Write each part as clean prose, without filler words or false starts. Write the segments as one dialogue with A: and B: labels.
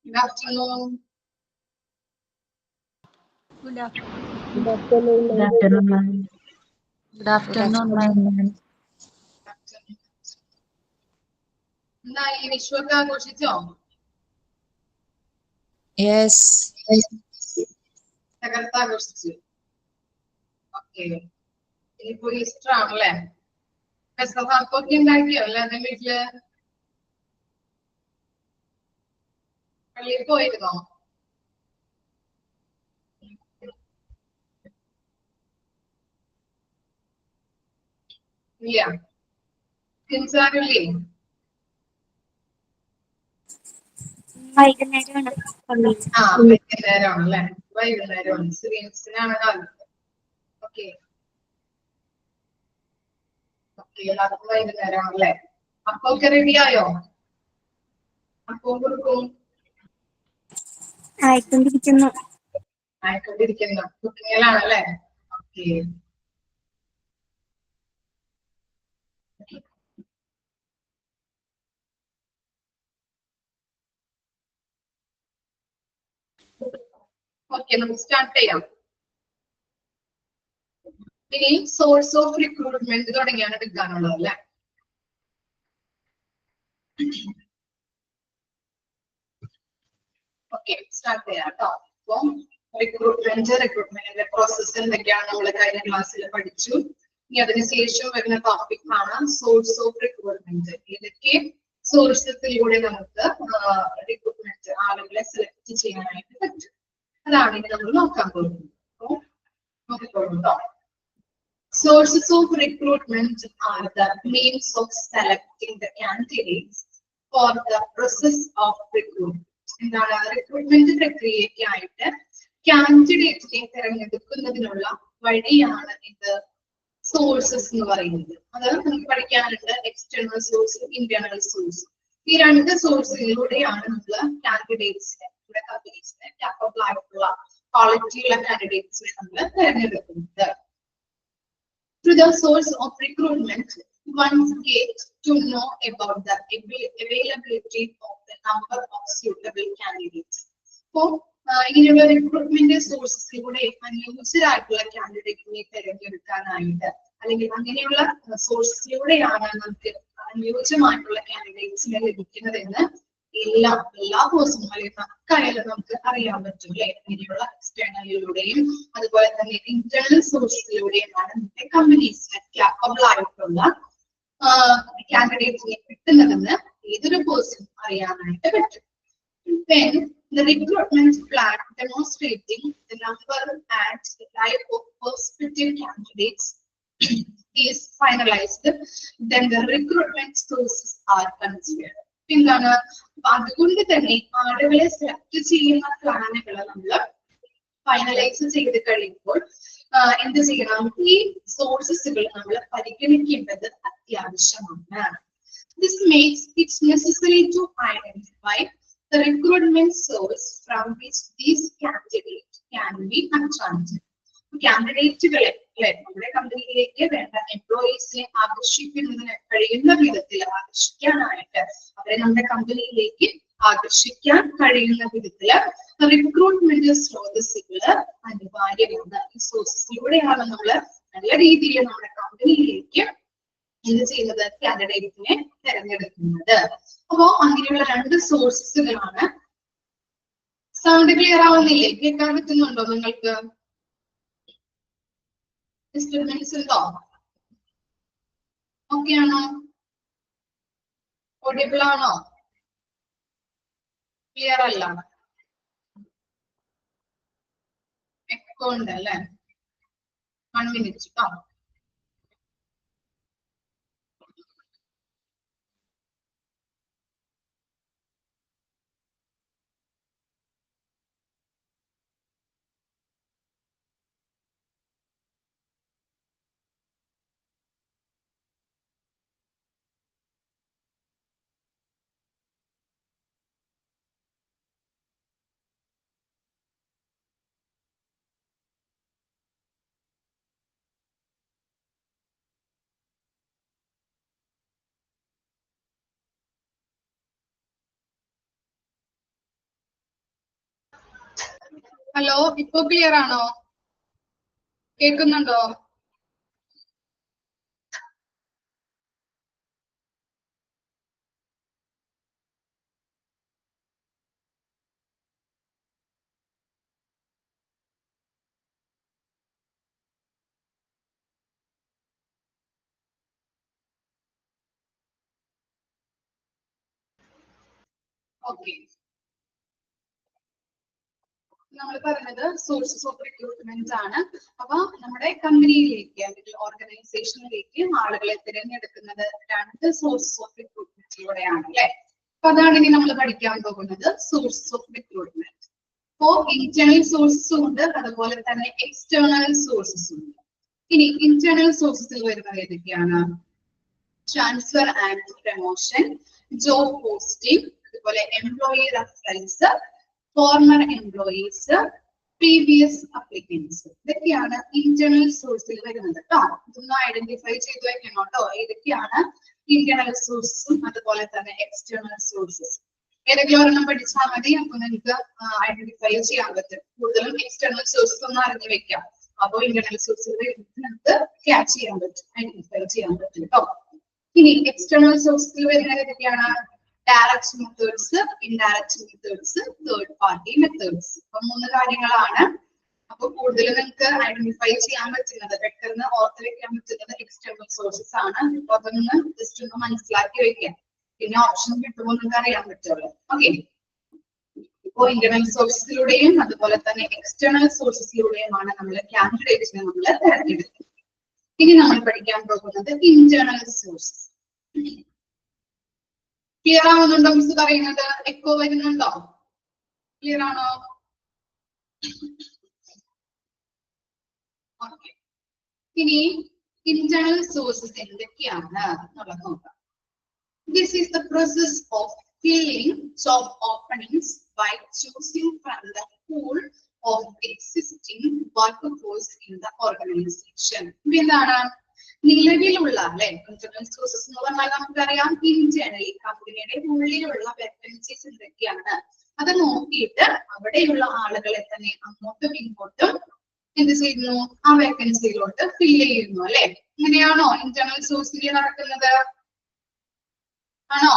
A: Good afternoon.
B: Good afternoon.
C: Good afternoon,
D: Good
C: ma'am.
D: afternoon, ma'am.
B: Good afternoon, ma'am.
A: എന്തായി വിഷുവൊക്കെ ആഘോഷിച്ചോ?
D: Yes.
A: തകർത്ത് ആഘോഷിച്ചു. Okay. ഇനിയിപ്പോ Easter ആണല്ലേ? പെസഹാക്കൊക്കെ ഉണ്ടാക്കിയോ അല്ലാതെ വീട്ടില്? പള്ളിയിൽ പോയിരുന്നോ? ഇല്ല. കിൻസാറില്ലേ?
C: വൈകുന്നേരമാണ് പള്ളിയിൽ.
A: വൈകുന്നേരമാണല്ലേ? വൈകുന്നേരമാണ്. സിറിയൻസിനാണ് കാലത്ത്. ഓക്കെ. എല്ലാവർക്കും വൈകുന്നേരമാണല്ലേ? അപ്പൊ ഒക്കെ റെഡിയായോ? അപ്പവും കൊടുക്കും
C: ആയിക്കൊണ്ടിരിക്കുന്നു.
A: ആയിക്കൊണ്ടിരിക്കുന്ന കുക്കിങ്ങിലാണല്ലേ? ഓക്കെ. ഓക്കെ, നമുക്ക് സ്റ്റാർട്ട് ചെയ്യാം. ഇനി സോഴ്സ് ഓഫ് റിക്രൂട്ട്മെന്റ് തുടങ്ങിയാണ് എടുക്കാനുള്ളത് അല്ലെ? ഓക്കെ, സ്റ്റാർട്ട് ചെയ്യാം കേട്ടോ. അപ്പൊ റിക്രൂട്ട്മെന്റിന്റെ പ്രോസസ് എന്തൊക്കെയാണ് നമ്മൾ കഴിഞ്ഞ ക്ലാസ്സിൽ പഠിച്ചു. ഇനി അതിനുശേഷം വരുന്ന ടോപ്പിക് ആണ് സോഴ്സ് ഓഫ് റിക്രൂട്ട്മെന്റ്. ഏതൊക്കെ സോഴ്സസിലൂടെ നമുക്ക് റിക്രൂട്ട്മെന്റ് ആളുകളെ സെലക്ട് ചെയ്യാനായിട്ട് പറ്റും, അതാണ് ഇനി നമ്മൾ നോക്കാൻ പോകുന്നത്. അപ്പൊ നോക്കിക്കോളൂ കേട്ടോ. Sources of recruitment are the means of selecting the candidates for the process of recruitment. എന്താണ് റിക്രൂട്ട്മെന്റ് പ്രക്രിയയ്ക്കായിട്ട് കാൻഡിഡേറ്റിനെ തിരഞ്ഞെടുക്കുന്നതിനുള്ള വഴിയാണ് ഇത് സോഴ്സസ് എന്ന് പറയുന്നത്. അത് നമുക്ക് പഠിക്കാനുണ്ട് എക്സ്റ്റേണൽ സോഴ്സ്, ഇന്റേണൽ സോഴ്സ്. ഈ രണ്ട് സോഴ്സിലൂടെയാണ് നമ്മൾ കാൻഡിഡേറ്റ്സിനെ, നമ്മുടെ കമ്പനീസിനെ, കാപ്പബിൾ ആയിട്ടുള്ള ക്വാളിറ്റിയുള്ള കാൻഡിഡേറ്റ്സിനെ നമ്മൾ തിരഞ്ഞെടുക്കുന്നത്. Through the source of recruitment, one gets to know about the availability of the number of suitable candidates. So, ഇങ്ങനെയുള്ള റിക്രൂട്ട്മെന്റ് സോഴ്സസിലൂടെ അനുയോജ്യരായിട്ടുള്ള കാൻഡിഡേറ്റിനെ തിരഞ്ഞെടുക്കാനായിട്ട്, അല്ലെങ്കിൽ അങ്ങനെയുള്ള സോഴ്സസിലൂടെയാണ് നമുക്ക് അനുയോജ്യമായിട്ടുള്ള കാൻഡിഡേറ്റ്സിനെ ലഭിക്കുന്നതെന്ന് എല്ലാ കോഴ്സുകളെയും നമുക്കായാലും നമുക്ക് അറിയാൻ പറ്റും അല്ലെ? ഇങ്ങനെയുള്ള എക്സ്റ്റേണലിലൂടെയും അതുപോലെ തന്നെ ഇന്റേണൽ സോഴ്സിലൂടെയുമാണ് നമ്മുടെ കമ്പനീസിന് ക്യാപ്പബിൾ ആയിട്ടുള്ള കാൻഡിഡേറ്റ്സിനെ കിട്ടുന്നതെന്ന് ഏതൊരു കോഴ്സും അറിയാനായിട്ട് പറ്റും. Then the recruitment plan demonstrating the number and the type of prospective candidates is finalized, then the recruitment sources are considered. എന്താണ് അതുകൊണ്ട് തന്നെ ആളുകളെ സെലക്ട് ചെയ്യുന്ന പ്ലാനുകൾ നമ്മൾ ഫൈനലൈസ് ചെയ്ത് കഴിയുമ്പോൾ എന്ത് ചെയ്യണം? ഈ സോഴ്സസുകൾ നമ്മൾ പരിഗണിക്കേണ്ടത് അത്യാവശ്യമാണ്. This makes it necessary to identify the recruitment source from which these candidates can be attracted. കാൻഡിഡേറ്റുകളെ നമ്മുടെ കമ്പനിയിലേക്ക് വേണ്ട എംപ്ലോയീസിനെ ആകർഷിക്കുന്നതിന് കഴിയുന്ന വിധത്തിൽ ആകർഷിക്കാനായിട്ട്, അവരെ നമ്മുടെ കമ്പനിയിലേക്ക് ആകർഷിക്കാൻ കഴിയുന്ന വിധത്തില് റിക്രൂട്ട്മെന്റ് സ്രോതസ്സുകള് അനിവാര്യമാണ്. ഈ സോഴ്സസിലൂടെയാണ് നമ്മൾ നല്ല രീതിയിൽ നമ്മുടെ കമ്പനിയിലേക്ക് എന്ത് ചെയ്യുന്നത്? കാൻഡിഡേറ്റിനെ തിരഞ്ഞെടുക്കുന്നത്. അപ്പോ അങ്ങനെയുള്ള രണ്ട് സോഴ്സസുകളാണ്. Sound clear ആവുന്നില്ലേ? കേൾക്കാൻ പറ്റുന്നുണ്ടോ നിങ്ങൾക്ക്? ഡിസ്റ്റർബൻസ് ഉണ്ടോ? ഓക്കെ ആണോ? ഓഡിയബിൾ ആണോ? ക്ലിയർ അല്ല? എക്കോ ഉണ്ട് അല്ലേ? 1 മിനിറ്റ് കേട്ടോ. ഹലോ, ഇപ്പൊ ക്ലിയർ ആണോ? കേൾക്കുന്നുണ്ടോ? ഓക്കെ, നമ്മൾ പറഞ്ഞത് സോഴ്സസ് ഓഫ് റിക്രൂട്ട്മെന്റ് ആണ്. അപ്പൊ നമ്മുടെ കമ്പനിയിലേക്ക് അല്ലെങ്കിൽ ഓർഗനൈസേഷനിലേക്ക് ആളുകളെ തിരഞ്ഞെടുക്കുന്നത് രണ്ട് സോഴ്സസ് ഓഫ് റിക്രൂട്ട്മെന്റിലൂടെയാണ് അല്ലെ. അപ്പൊ അതാണ് ഇനി നമ്മൾ പഠിക്കാൻ പോകുന്നത്, സോഴ്സസ് ഓഫ് റിക്രൂട്ട്മെന്റ്. അപ്പോ ഇന്റേണൽ സോഴ്സസും ഉണ്ട്, അതുപോലെ തന്നെ എക്സ്റ്റേണൽ സോഴ്സസും ഉണ്ട്. ഇനി ഇന്റേണൽ സോഴ്സസിൽ വരുന്നത് ഏതൊക്കെയാണ്? Transfer and promotion, job posting, അതുപോലെ employee reference, former employees, previous applicants. ഇതൊക്കെയാണ് ഇന്റേണൽ സോഴ്സിൽ വരുന്നത് കേട്ടോ. ഇതൊന്ന് ഐഡന്റിഫൈ ചെയ്ത് വെക്കണം കേട്ടോ. ഇതൊക്കെയാണ് ഇന്റേണൽ സോഴ്സസും അതുപോലെ തന്നെ എക്സ്റ്റേണൽ സോഴ്സസ്. ഏതെങ്കിലും ഒരെണ്ണം പഠിച്ചാൽ മതി, അപ്പൊ നിങ്ങൾക്ക് ഐഡന്റിഫൈ ചെയ്യാൻ പറ്റും. കൂടുതലും എക്സ്റ്റേണൽ സോഴ്സസ് ഒന്ന് അറിഞ്ഞു വെക്കാം. അപ്പൊ ഇന്റേണൽ സോഴ്സിൽ നമുക്ക് ക്യാച്ച് ചെയ്യാൻ പറ്റും, ഐഡന്റിഫൈ ചെയ്യാൻ പറ്റും കേട്ടോ. ഇനി എക്സ്റ്റേണൽ സോഴ്സിൽ വരുന്നത് ഏതൊക്കെയാണ്? Direct methods, indirect methods, third party methods. അപ്പൊ മൂന്ന് കാര്യങ്ങളാണ്. അപ്പൊ കൂടുതൽ നിങ്ങൾക്ക് ഐഡന്റിഫൈ ചെയ്യാൻ പറ്റുന്നത്, പെട്ടെന്ന് ഓർത്ത് വെക്കാൻ പറ്റുന്നത് എക്സ്റ്റേണൽ സോഴ്സസ് ആണ്. അപ്പൊ അതൊന്ന് ജസ്റ്റ് ഒന്ന് മനസ്സിലാക്കി വെക്കാം. പിന്നെ ഓപ്ഷൻ കിട്ടുമ്പോൾ നിങ്ങൾക്ക് അറിയാൻ പറ്റുമല്ലോ. ഓക്കെ, ഇപ്പോ ഇന്റേണൽ സോഴ്സസിലൂടെയും അതുപോലെ തന്നെ എക്സ്റ്റേണൽ സോഴ്സസിലൂടെയുമാണ് നമ്മൾ കാൻഡിഡേറ്റ്സിനെ നമ്മൾ തിരഞ്ഞെടുക്കുന്നത്. ഇനി നമ്മൾ പഠിക്കാൻ പോകുന്നത് ഇന്റേണൽ സോഴ്സസ്. ക്ലിയർ ആവുന്നുണ്ടോ മിസ് പറയുന്നത്? എക്കോ വരുന്നുണ്ടോ? ക്ലിയർ ആണോ? ഓക്കെ, ഇനി ഇന്റേണൽ സോഴ്സസ് എന്തൊക്കെയാണ് എന്നുള്ളത് നോക്കാം. This is the process of filling job openings by choosing from the pool of existing workforce in the organization. എന്താണ്? നിലവിലുള്ള അല്ലെ ഇന്റേണൽ സോഴ്സസ് എന്ന് പറഞ്ഞാൽ നമുക്കറിയാം, ഇന്റേണലി കമ്പനിയുടെ ഉള്ളിലുള്ള വേക്കൻസീസ് എന്തൊക്കെയാണ് അത് നോക്കിയിട്ട് അവിടെയുള്ള ആളുകളെ തന്നെ അങ്ങോട്ടും ഇങ്ങോട്ടും എന്ത് ചെയ്യുന്നു? ആ വേക്കൻസിയിലോട്ട് ഫില്ല് ചെയ്യുന്നു അല്ലെ. ഇങ്ങനെയാണോ ഇന്റേണൽ സോഴ്സിൽ നടക്കുന്നത്? ആണോ?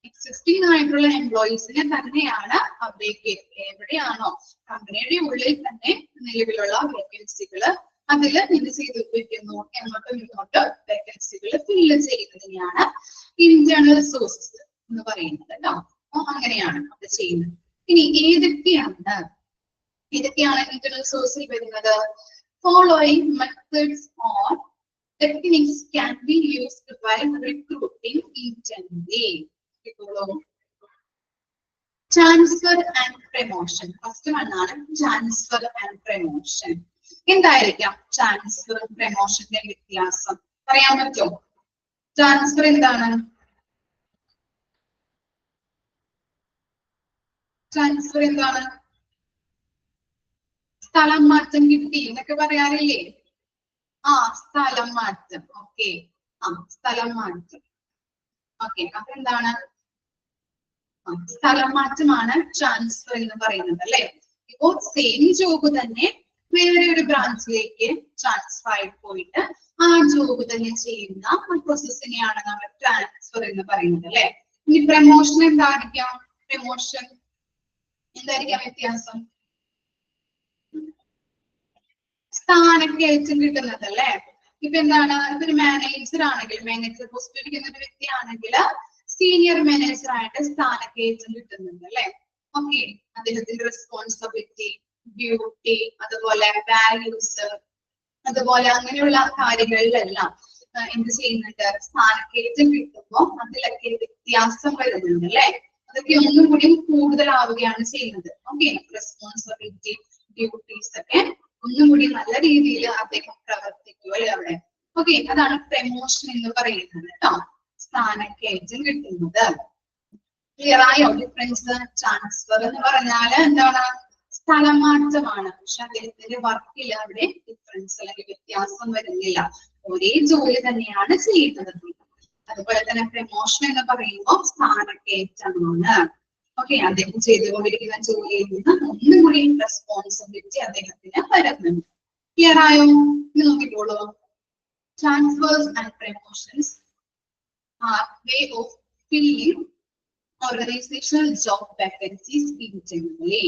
A: എക്സിസ്റ്റിംഗ് ആയിട്ടുള്ള എംപ്ലോയീസിനെ തന്നെയാണ് അവിടേക്ക്, എവിടെയാണോ കമ്പനിയുടെ ഉള്ളിൽ തന്നെ നിലവിലുള്ള വേക്കൻസികള് അതിൽ എന്ത് ചെയ്ത് വെക്കുന്നു? അങ്ങോട്ടും ഇങ്ങോട്ട് വേക്കൻസികൾ ഫില്ല് ചെയ്യുന്നതിനെയാണ് ഇന്റേണൽ സോഴ്സസ് എന്ന് പറയുന്നത് കേട്ടോ. അപ്പൊ അങ്ങനെയാണ് അത് ചെയ്യുന്നത്. ഇനി ഏതൊക്കെയാണ് ഇന്റേണൽ സോഴ്സിൽ വരുന്നത്? Following methods or techniques can be used while recruiting internally. Transfer and promotion. First one ആണ് transfer and promotion. എന്തായിരിക്കാം ട്രാൻസ്ഫർ പ്രൊമോഷന്റെ വ്യത്യാസം? പറയാൻ പറ്റുമോ? ട്രാൻസ്ഫർ എന്താണ്? ട്രാൻസ്ഫർ എന്താണ്? സ്ഥലം മാറ്റം കിട്ടി എന്നൊക്കെ പറയാറില്ലേ? സ്ഥലം മാറ്റം. ഓക്കെ, സ്ഥലം മാറ്റം. ഓക്കെ, അപ്പൊ എന്താണ്? സ്ഥലം മാറ്റമാണ് ട്രാൻസ്ഫർ എന്ന് പറയുന്നത് അല്ലെ. ഇപ്പോ സെയിം ജോബ് തന്നെ വേറെ ഒരു ബ്രാഞ്ചിലേക്ക് ട്രാൻസ്ഫർ ആയി പോയിട്ട് ആ ജോബ് തന്നെ ചെയ്യുന്ന പ്രോസസ്സിനെയാണ് നമ്മൾ ട്രാൻസ്ഫർ എന്ന് പറയുന്നത് അല്ലെ. ഇനി പ്രമോഷൻ എന്തായിരിക്കാം? പ്രമോഷൻ എന്തായിരിക്കാം വ്യത്യാസം? സ്ഥാനക്കയറ്റം കിട്ടുന്നത് അല്ലെ. ഇപ്പൊ എന്താണ്? ഇപ്പൊ ഒരു മാനേജർ ആണെങ്കിൽ, മാനേജർ പോസ്റ്റ് ഇരിക്കുന്ന ഒരു വ്യക്തിയാണെങ്കിൽ സീനിയർ മാനേജർ ആയിട്ട് സ്ഥാനക്കയറ്റം കിട്ടുന്നുണ്ട് അല്ലെ. ഓക്കെ, അദ്ദേഹത്തിന്റെ റെസ്പോൺസിബിലിറ്റി, ഡ്യൂട്ടി, അതുപോലെ വാല്യൂസ്, അതുപോലെ അങ്ങനെയുള്ള കാര്യങ്ങളിലെല്ലാം എന്ത് ചെയ്യുന്നുണ്ട്? സ്ഥാനക്കയറ്റം കിട്ടുമ്പോൾ അതിലൊക്കെ വ്യത്യാസം വരുന്നുണ്ട് അല്ലെ. അതൊക്കെ ഒന്നും കൂടി കൂടുതലാവുകയാണ് ചെയ്യുന്നത്. ഓക്കെ, റെസ്പോൺസിബിലിറ്റി, ഡ്യൂട്ടീസ് ഒക്കെ ഒന്നും കൂടി നല്ല രീതിയിൽ അദ്ദേഹം പ്രവർത്തിക്കും അല്ലെ അവിടെ. ഓക്കെ, അതാണ് പ്രമോഷൻ എന്ന് പറയുന്നത് കേട്ടോ. സ്ഥാനക്കയറ്റം കിട്ടുന്നത്. ക്ലിയർ ആയോ ഡിഫറൻസ്? ട്രാൻസ്ഫർ എന്ന് പറഞ്ഞാല് എന്താണ്? സ്ഥലം മാറ്റമാണ്. പക്ഷെ അദ്ദേഹത്തിന്റെ വർക്കിൽ അവിടെ ഡിഫറൻസ് അല്ലെങ്കിൽ വ്യത്യാസം വരുന്നില്ല, ഒരേ ജോലി തന്നെയാണ് ചെയ്യുന്നത്. അതുപോലെ തന്നെ പ്രമോഷൻ എന്ന് പറയുമ്പോൾ സ്ഥാനക്കയറ്റമാണ്. ഓക്കെ, അദ്ദേഹം ചെയ്തുകൊണ്ടിരിക്കുന്ന ജോലിയിൽ നിന്ന് ഒന്നും കൂടി റെസ്പോൺസിബിലിറ്റി അദ്ദേഹത്തിന് വരുന്നുണ്ട്. ക്ലിയർ ആയോ? നോക്കിക്കോളൂ. Transfers and promotions are way of filling organizational job vacancies internally.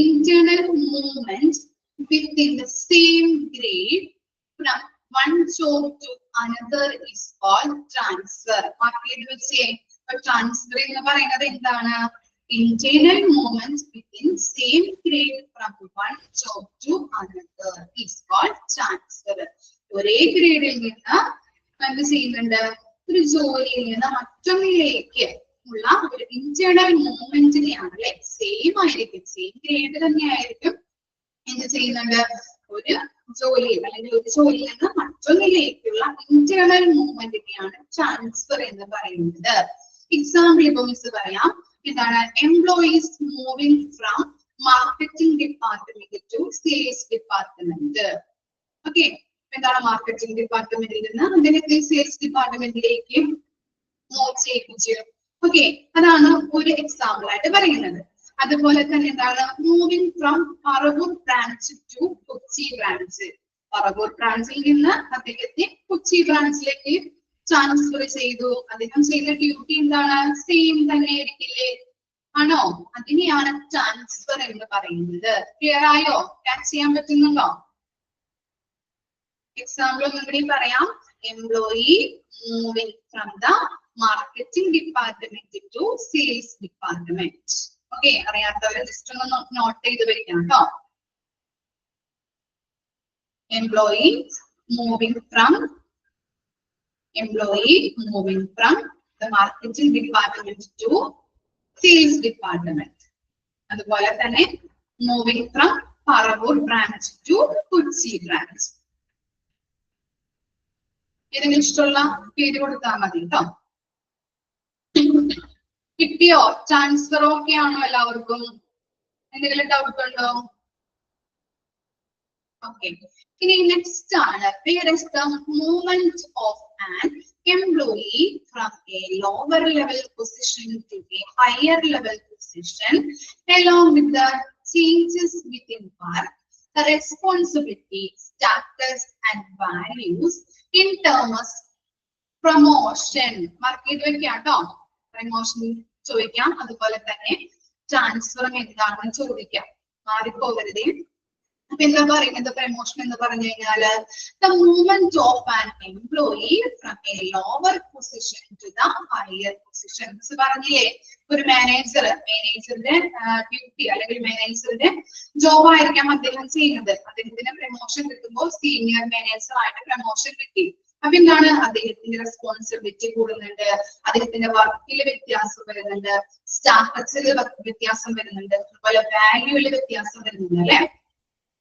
A: Internal movement within the same grade from one job to another is called transfer. Transfer എന്ന് പറയുന്നത് എന്താണ്? Internal movement within same grade from one job to another is called transfer. ഒരേ ഗ്രേഡിൽ നിന്ന് എന്ത് ചെയ്യുന്നുണ്ട്? ഒരു ജോലിയിൽ നിന്ന് മറ്റൊന്നിലേക്ക് ഉള്ള ഒരു ഇന്റേണൽ മൂവ്മെന്റിനെയാണ് അല്ലെ, സെയിം ആയിരിക്കും, സെയിം ഗ്രേഡ് തന്നെ ആയിരിക്കും എന്ത് ചെയ്യുന്നുണ്ട്? ഒരു ജോലിയിൽ അല്ലെങ്കിൽ ഒരു ജോലിയിൽ നിന്ന് മറ്റൊന്നിലേക്കുള്ള ഇന്റേണൽ മൂവ്മെന്റിനെയാണ് ട്രാൻസ്ഫർ എന്ന് പറയുന്നത്. എക്സാമ്പിൾ ഇപ്പൊ മിസ് പറയാം. എന്താണ്? Employees moving from marketing department to sales department. Okay, എന്താണ്? മാർക്കറ്റിംഗ് ഡിപ്പാർട്ട്മെന്റിൽ നിന്ന് അദ്ദേഹത്തെ സെയിൽസ് ഡിപ്പാർട്ട്മെന്റിലേക്ക് മൂവ് ചെയ്യിപ്പിച്ചു. ഓക്കെ, അതാണ് ഒരു എക്സാമ്പിൾ ആയിട്ട് പറയുന്നത്. അതുപോലെ തന്നെ എന്താണ്? Moving from Paravur branch to Kochi branch. Paravur ബ്രാഞ്ചിൽ നിന്ന് അദ്ദേഹത്തെ കൊച്ചി ബ്രാഞ്ചിലേക്ക് ട്രാൻസ്ഫർ ചെയ്തു. അദ്ദേഹം ചെയ്ത ഡ്യൂട്ടി എന്താണ്? സെയിം തന്നെ ആയിരിക്കില്ലേ? ആണോ? അതിനെയാണ് ട്രാൻസ്ഫർ എന്ന് പറയുന്നത്. ക്ലിയർ ആയോ? ക്യാച്ച് ചെയ്യാൻ പറ്റുന്നുണ്ടോ? എക്സാമ്പിൾ ഒന്നും കൂടി പറയാം. Employee moving from the marketing department to sales department. Okay, അറിയാത്തവരെ ജസ്റ്റ് ഒന്ന് നോട്ട് ചെയ്ത് വെക്കാം കേട്ടോ. Employee moving from the marketing department to sales department. അതുപോലെ തന്നെ moving from Paravur branch to Kochi branch. ഏതെങ്കിലും ഇഷ്ടമുള്ള പേര് കൊടുത്താൽ മതി കേട്ടോ. കിട്ടിയോ? ട്രാൻസ്ഫർ ഓക്കെ ആണോ എല്ലാവർക്കും? എന്തെങ്കിലും ഡൗട്ട് ഉണ്ടോ? ഓക്കെ, ഇനി നെക്സ്റ്റ് ആണ് where is the movement of an employee from a lower level position to a higher level position along with the changes within work, the responsibility, status and values in terms promotion. Mark ചെയ്ത് വെക്കാം കേട്ടോ. Promotion ചോദിക്കാം, അതുപോലെ തന്നെ transfer എന്താണെന്ന് ചോദിക്കാം, മാറിപ്പോകരുത്. അപ്പൊ എന്താ പറയുന്നത്? പ്രമോഷൻ എന്ന് പറഞ്ഞു കഴിഞ്ഞാല് the movement of an employee from a lower position to the higher position. പറഞ്ഞില്ലേ, ഒരു മാനേജറുടെ ഡ്യൂട്ടി അല്ലെങ്കിൽ മാനേജറുടെ ജോബ് ആയിരിക്കാം അദ്ദേഹം ചെയ്യുന്നത്. അദ്ദേഹത്തിന് പ്രമോഷൻ കിട്ടുമ്പോൾ സീനിയർ മാനേജർ ആയിട്ട് പ്രമോഷൻ കിട്ടി. അപ്പൊ എന്താണ്? അദ്ദേഹത്തിന്റെ റെസ്പോൺസിബിലിറ്റി കൂടുന്നുണ്ട്, അദ്ദേഹത്തിന്റെ വർക്കിൽ വ്യത്യാസം വരുന്നുണ്ട്, സ്റ്റാറ്റസിൽ വ്യത്യാസം വരുന്നുണ്ട്, അതുപോലെ വാല്യൂവിൽ വ്യത്യാസം വരുന്നുണ്ട് അല്ലെ.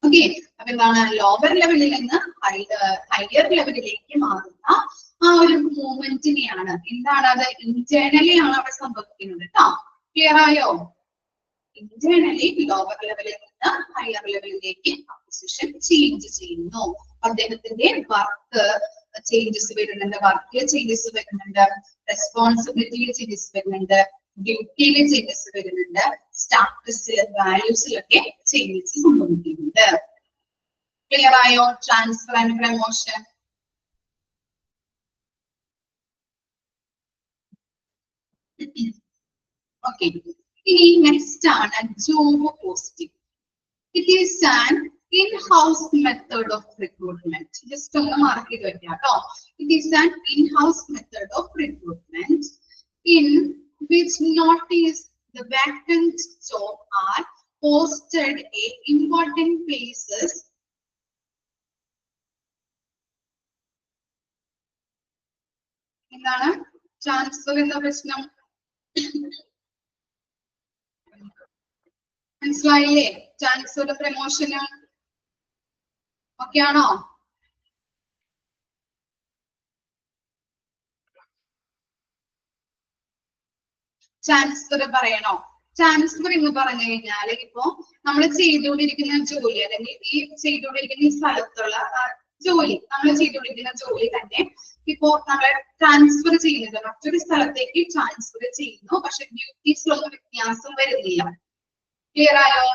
A: ഓക്കെ, അപ്പൊ എന്താണ്? ലോവർ ലെവലിൽ നിന്ന് ഹയർ ലെവലിലേക്ക് മാറുന്ന ആ ഒരു മൂവ്മെന്റിനെയാണ് എന്താണ്? അത് ഇന്റേണലി ആണ് അവിടെ സംഭവിക്കുന്നത് കേട്ടോ. ക്ലിയർ ആയോ? ഇന്റേണലി ലോവർ ലെവലിൽ നിന്ന് ഹയർ ലെവലിലേക്ക് പൊസിഷൻ ചേഞ്ച് ചെയ്യുന്നു. അദ്ദേഹത്തിന്റെ വർക്ക് ചേഞ്ചസ് വരുന്നുണ്ട്, വർക്കിൽ ചേഞ്ചസ് വരുന്നുണ്ട്, റെസ്പോൺസിബിലിറ്റിയിൽ ചേഞ്ചസ് വരുന്നുണ്ട്, ഡ്യൂട്ടിയിൽ ചേഞ്ചസ് വരുന്നുണ്ട്, സ്റ്റാറ്റസ് വാല്യൂസിലൊക്കെ ചേഞ്ചസ് സംഭവിക്കുന്നുണ്ട്. ക്ലിയർ ആയോ? Transfer and promotion. ഓക്കെ, ഇനി നെക്സ്റ്റ് ആണ് job posting. It is an in-house method of recruitment. Just ഒന്ന് മാർക്ക് ചെയ്ത് വെക്കാം കേട്ടോ. It is an in-house method of recruitment in which notice the vacant job are posted at important places എന്താണ്? Transfer എന്ന പ്രശ്നം മനസ്സിലായില്ലേ? Transfer promotion okay ആണോ? Transfer പറയണോ? ട്രാൻസ്ഫർ എന്ന് പറഞ്ഞു കഴിഞ്ഞാല് ഇപ്പൊ നമ്മൾ ചെയ്തുകൊണ്ടിരിക്കുന്ന ജോലി അല്ലെങ്കിൽ ഈ ചെയ്തുകൊണ്ടിരിക്കുന്ന ഈ സ്ഥലത്തുള്ള ജോലി നമ്മൾ ചെയ്തുകൊണ്ടിരിക്കുന്ന ജോലി തന്നെ ഇപ്പോ നമ്മളെ ട്രാൻസ്ഫർ ചെയ്യുന്നത് മറ്റൊരു സ്ഥലത്തേക്ക് ട്രാൻസ്ഫർ ചെയ്യുന്നു, പക്ഷെ ഡ്യൂട്ടീസിലൊന്നും വ്യത്യാസം വരുന്നില്ല. ക്ലിയർ ആയോ?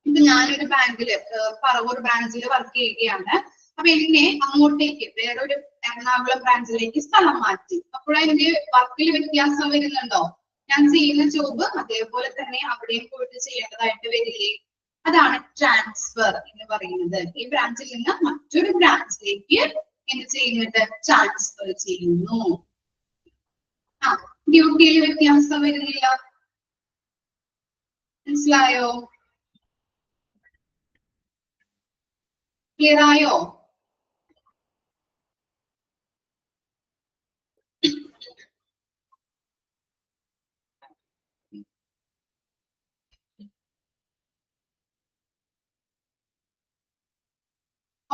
A: ഇപ്പൊ ഞാനൊരു ബാങ്കില് പറവൂർ ബ്രാഞ്ചിൽ വർക്ക് ചെയ്യുകയാണ്. അപ്പൊ എന്നെ അങ്ങോട്ടേക്ക് വേറൊരു എറണാകുളം ബ്രാഞ്ചിലേക്ക് സ്ഥലം മാറ്റി. അപ്പോഴെനിക്ക് വർക്കിൽ വ്യത്യാസം വരുന്നുണ്ടോ? ഞാൻ ചെയ്യുന്ന ജോബ് അതേപോലെ തന്നെ അവിടെയും പോയിട്ട് ചെയ്യേണ്ടതായിട്ട് വരില്ലേ? അതാണ് ട്രാൻസ്ഫർ എന്ന് പറയുന്നത്. ഈ ബ്രാഞ്ചിൽ നിന്ന് മറ്റൊരു ബ്രാഞ്ചിലേക്ക് എന്ത് ചെയ്യുന്നുണ്ട്? ട്രാൻസ്ഫർ ചെയ്യുന്നു. ഡ്യൂട്ടിയിൽ വ്യത്യാസം വരുന്നില്ല. മനസ്സിലായോ? ക്ലിയർ ആയോ?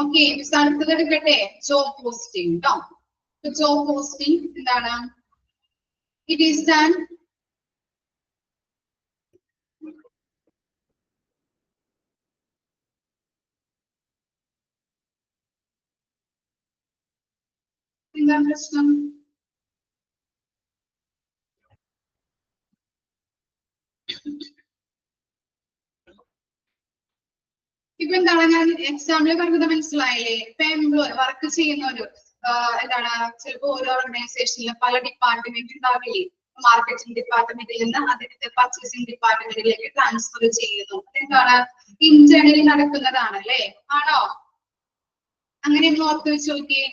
A: ഓക്കെ, അടുത്തത് എടുക്കട്ടെ. ജോബ് പോസ്റ്റിംഗ് കേട്ടോ. ജോബ് പോസ്റ്റിംഗ് എന്താണ്? ഇറ്റ് ഈസ് ഡൺ എന്താ പ്രശ്നം? ഇപ്പൊ എന്താണ് ഞാൻ എക്സാമ്പിൾ പറഞ്ഞത് മനസ്സിലായില്ലേ? ഇപ്പൊ എംപ്ലോയ് വർക്ക് ചെയ്യുന്ന ഒരു എന്താണ് ചിലപ്പോ ഓരോ ഓർഗനൈസേഷനിൽ പല ഡിപ്പാർട്ട്മെന്റ് ഉണ്ടാവില്ലേ? മാർക്കറ്റിംഗ് ഡിപ്പാർട്ട്മെന്റിൽ നിന്ന് അതിന്റെ പർച്ചേസിംഗ് ഡിപ്പാർട്ട്മെന്റിലേക്ക് ട്രാൻസ്ഫർ ചെയ്യുന്നു. എന്താണ് ഇന്റേണലി നടക്കുന്നതാണല്ലേ? ആണോ? അങ്ങനെ ഒന്ന് ഓർത്ത് വെച്ച് നോക്കിയേ.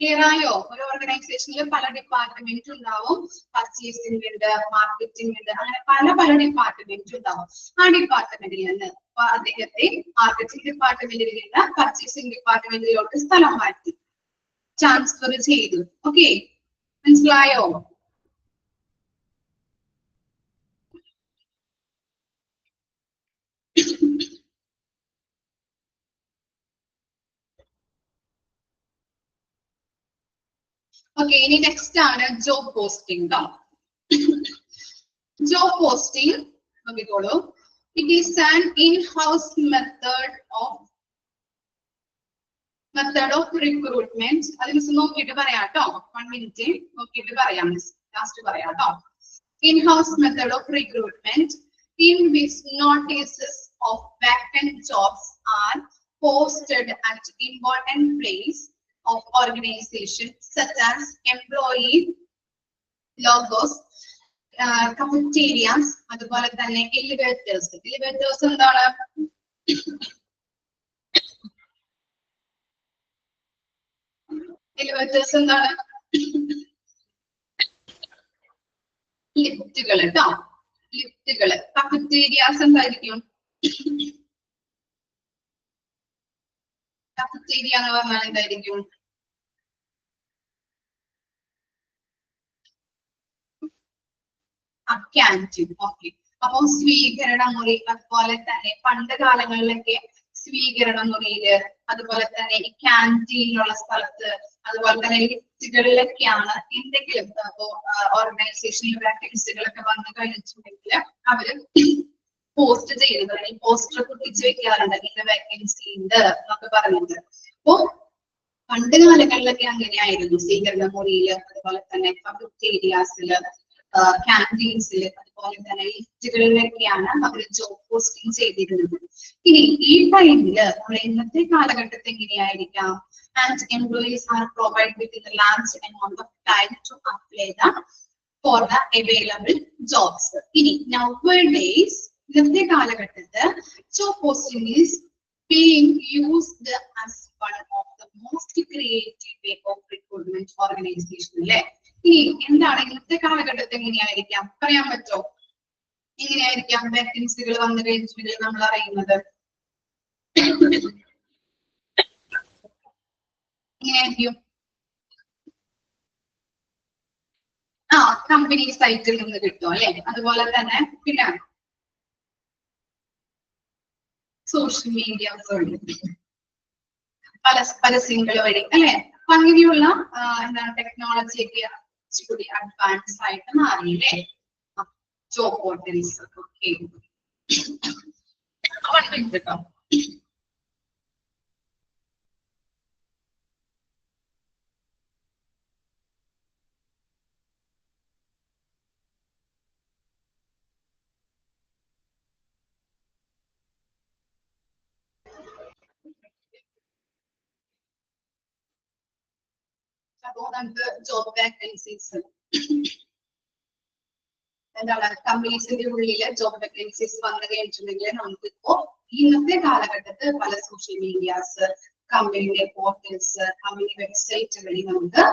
A: ക്ലിയർ ആയോ? ഒരു ഓർഗനൈസേഷനിൽ പല ഡിപ്പാർട്ട്മെന്റ് ഉണ്ടാവും. പർച്ചേസിംഗ് ഉണ്ട്, മാർക്കറ്റിംഗ് ഉണ്ട്, അങ്ങനെ പല പല ഡിപ്പാർട്ട്മെന്റ് ഉണ്ടാവും. ആ ഡിപ്പാർട്ട്മെന്റിൽ നിന്ന് അദ്ദേഹത്തെ മാർക്കറ്റിംഗ് ഡിപ്പാർട്ട്മെന്റിൽ നിന്ന് പർച്ചേസിംഗ് ഡിപ്പാർട്ട്മെന്റിലോട്ട് സ്ഥലം മാറ്റി, ട്രാൻസ്ഫർ ചെയ്തു. ഓക്കെ, മനസ്സിലായോ? ഓക്കെ, ഇനി നെക്സ്റ്റ് ആണ് ജോബ് പോസ്റ്റിംഗ്. ജോബ് പോസ്റ്റിംഗ് നോക്കിക്കോളൂ. It is an in-house method of recruitment. അത് മിസ് നോക്കിയിട്ട് പറയാം കേട്ടോ. 1 മിനിറ്റ് നോക്കിയിട്ട് പറയാം മിസ്, ലാസ്റ്റ് പറയാം കേട്ടോ. In-house method of recruitment in which notices of vacant jobs are posted at important place of organization such as employee logos, cafeterias, അതുപോലെ തന്നെ elevators. Elevators എന്താണ്? elevators എന്താണ്? ലിഫ്റ്റുകൾ കേട്ടോ, ലിഫ്റ്റുകൾ. കഫറ്റേരിയാസ് എന്തായിരിക്കും? കഫറ്റേരിയ എന്ന് പറഞ്ഞാൽ എന്തായിരിക്കും? ക്യാൻറ്റീൻ. ഓക്കെ, അപ്പൊ സ്വീകരണ മുറി, അതുപോലെ തന്നെ പണ്ട് കാലങ്ങളിലൊക്കെ സ്വീകരണ മുറിയില്, അതുപോലെ തന്നെ ഈ ക്യാൻറ്റീനിലുള്ള സ്ഥലത്ത്, അതുപോലെ തന്നെ ലിഫ്റ്റുകളിലൊക്കെയാണ് എന്തെങ്കിലും ഓർഗനൈസേഷനിൽ വാക്കൻസികളൊക്കെ വന്നു കഴിഞ്ഞിട്ടുണ്ടെങ്കിൽ അവര് പോസ്റ്റ് ചെയ്യുന്നത്, അല്ലെങ്കിൽ പോസ്റ്റർ കുട്ടിച്ച് വെക്കാറുണ്ട്, ഇന്ന വേക്കൻസി ഉണ്ട് എന്നൊക്കെ പറഞ്ഞിട്ട്. അപ്പോ പണ്ട് കാലങ്ങളിലൊക്കെ അങ്ങനെയായിരുന്നു. സ്വീകരണ മുറിയില്, അതുപോലെ തന്നെ കഫറ്റേരിയാസില്, ക്യാൻറ്റീൻസിൽ, അതുപോലെ തന്നെ ലിഫ്റ്റുകളിലൊക്കെയാണ് അവർ ജോബ് പോസ്റ്റിംഗ് ചെയ്തിരുന്നത്. ഇനി ഈ ടൈമില് നമ്മുടെ ഇന്നത്തെ കാലഘട്ടത്തിൽ എങ്ങനെയായിരിക്കാം? And employees are provide with the large amount of time to apply for the available jobs. ഇനി nowadays ഇന്നത്തെ കാലഘട്ടത്തിൽ job posting is being used as one of the most creative way of recruitment organization. അല്ലേ? ഇനി എന്താണ് ഇന്നത്തെ കാലഘട്ടത്തിൽ എങ്ങനെയായിരിക്കാം പറയാൻ പറ്റോ? എങ്ങനെയായിരിക്കാം വേക്കൻസികൾ വന്നു കഴിഞ്ഞിട്ടുണ്ടെങ്കിൽ നമ്മൾ അറിയുന്നത്? എങ്ങനെയായിരിക്കും? കമ്പനി സൈറ്റിൽ നിന്ന് കിട്ടും അല്ലെ? അതുപോലെ തന്നെ പിന്നെ സോഷ്യൽ മീഡിയ വഴി, പരസ്യങ്ങൾ വഴി അല്ലെ? അപ്പൊ അങ്ങനെയുള്ള എന്താണ് ടെക്നോളജിയൊക്കെ കൂടി അഡ്വാൻസ് ആയിട്ട് മാറിയില്ലേ ജോബ് പോർട്ടൽസ്. ഓക്കെ, കേട്ടോ. നമുക്ക് ജോബ് വാക്കൻസീസ് എന്താണ് കമ്പനീസിന്റെ ഉള്ളില് ജോബ് വാക്കൻസീസ് വന്നു കഴിഞ്ഞിട്ടുണ്ടെങ്കിൽ നമുക്കിപ്പോ ഇന്നത്തെ കാലഘട്ടത്തിൽ പല സോഷ്യൽ മീഡിയാസ്, കമ്പനിയുടെ പോർട്ടൽസ്, കമ്പനി വെബ്സൈറ്റ് വഴി നമുക്ക്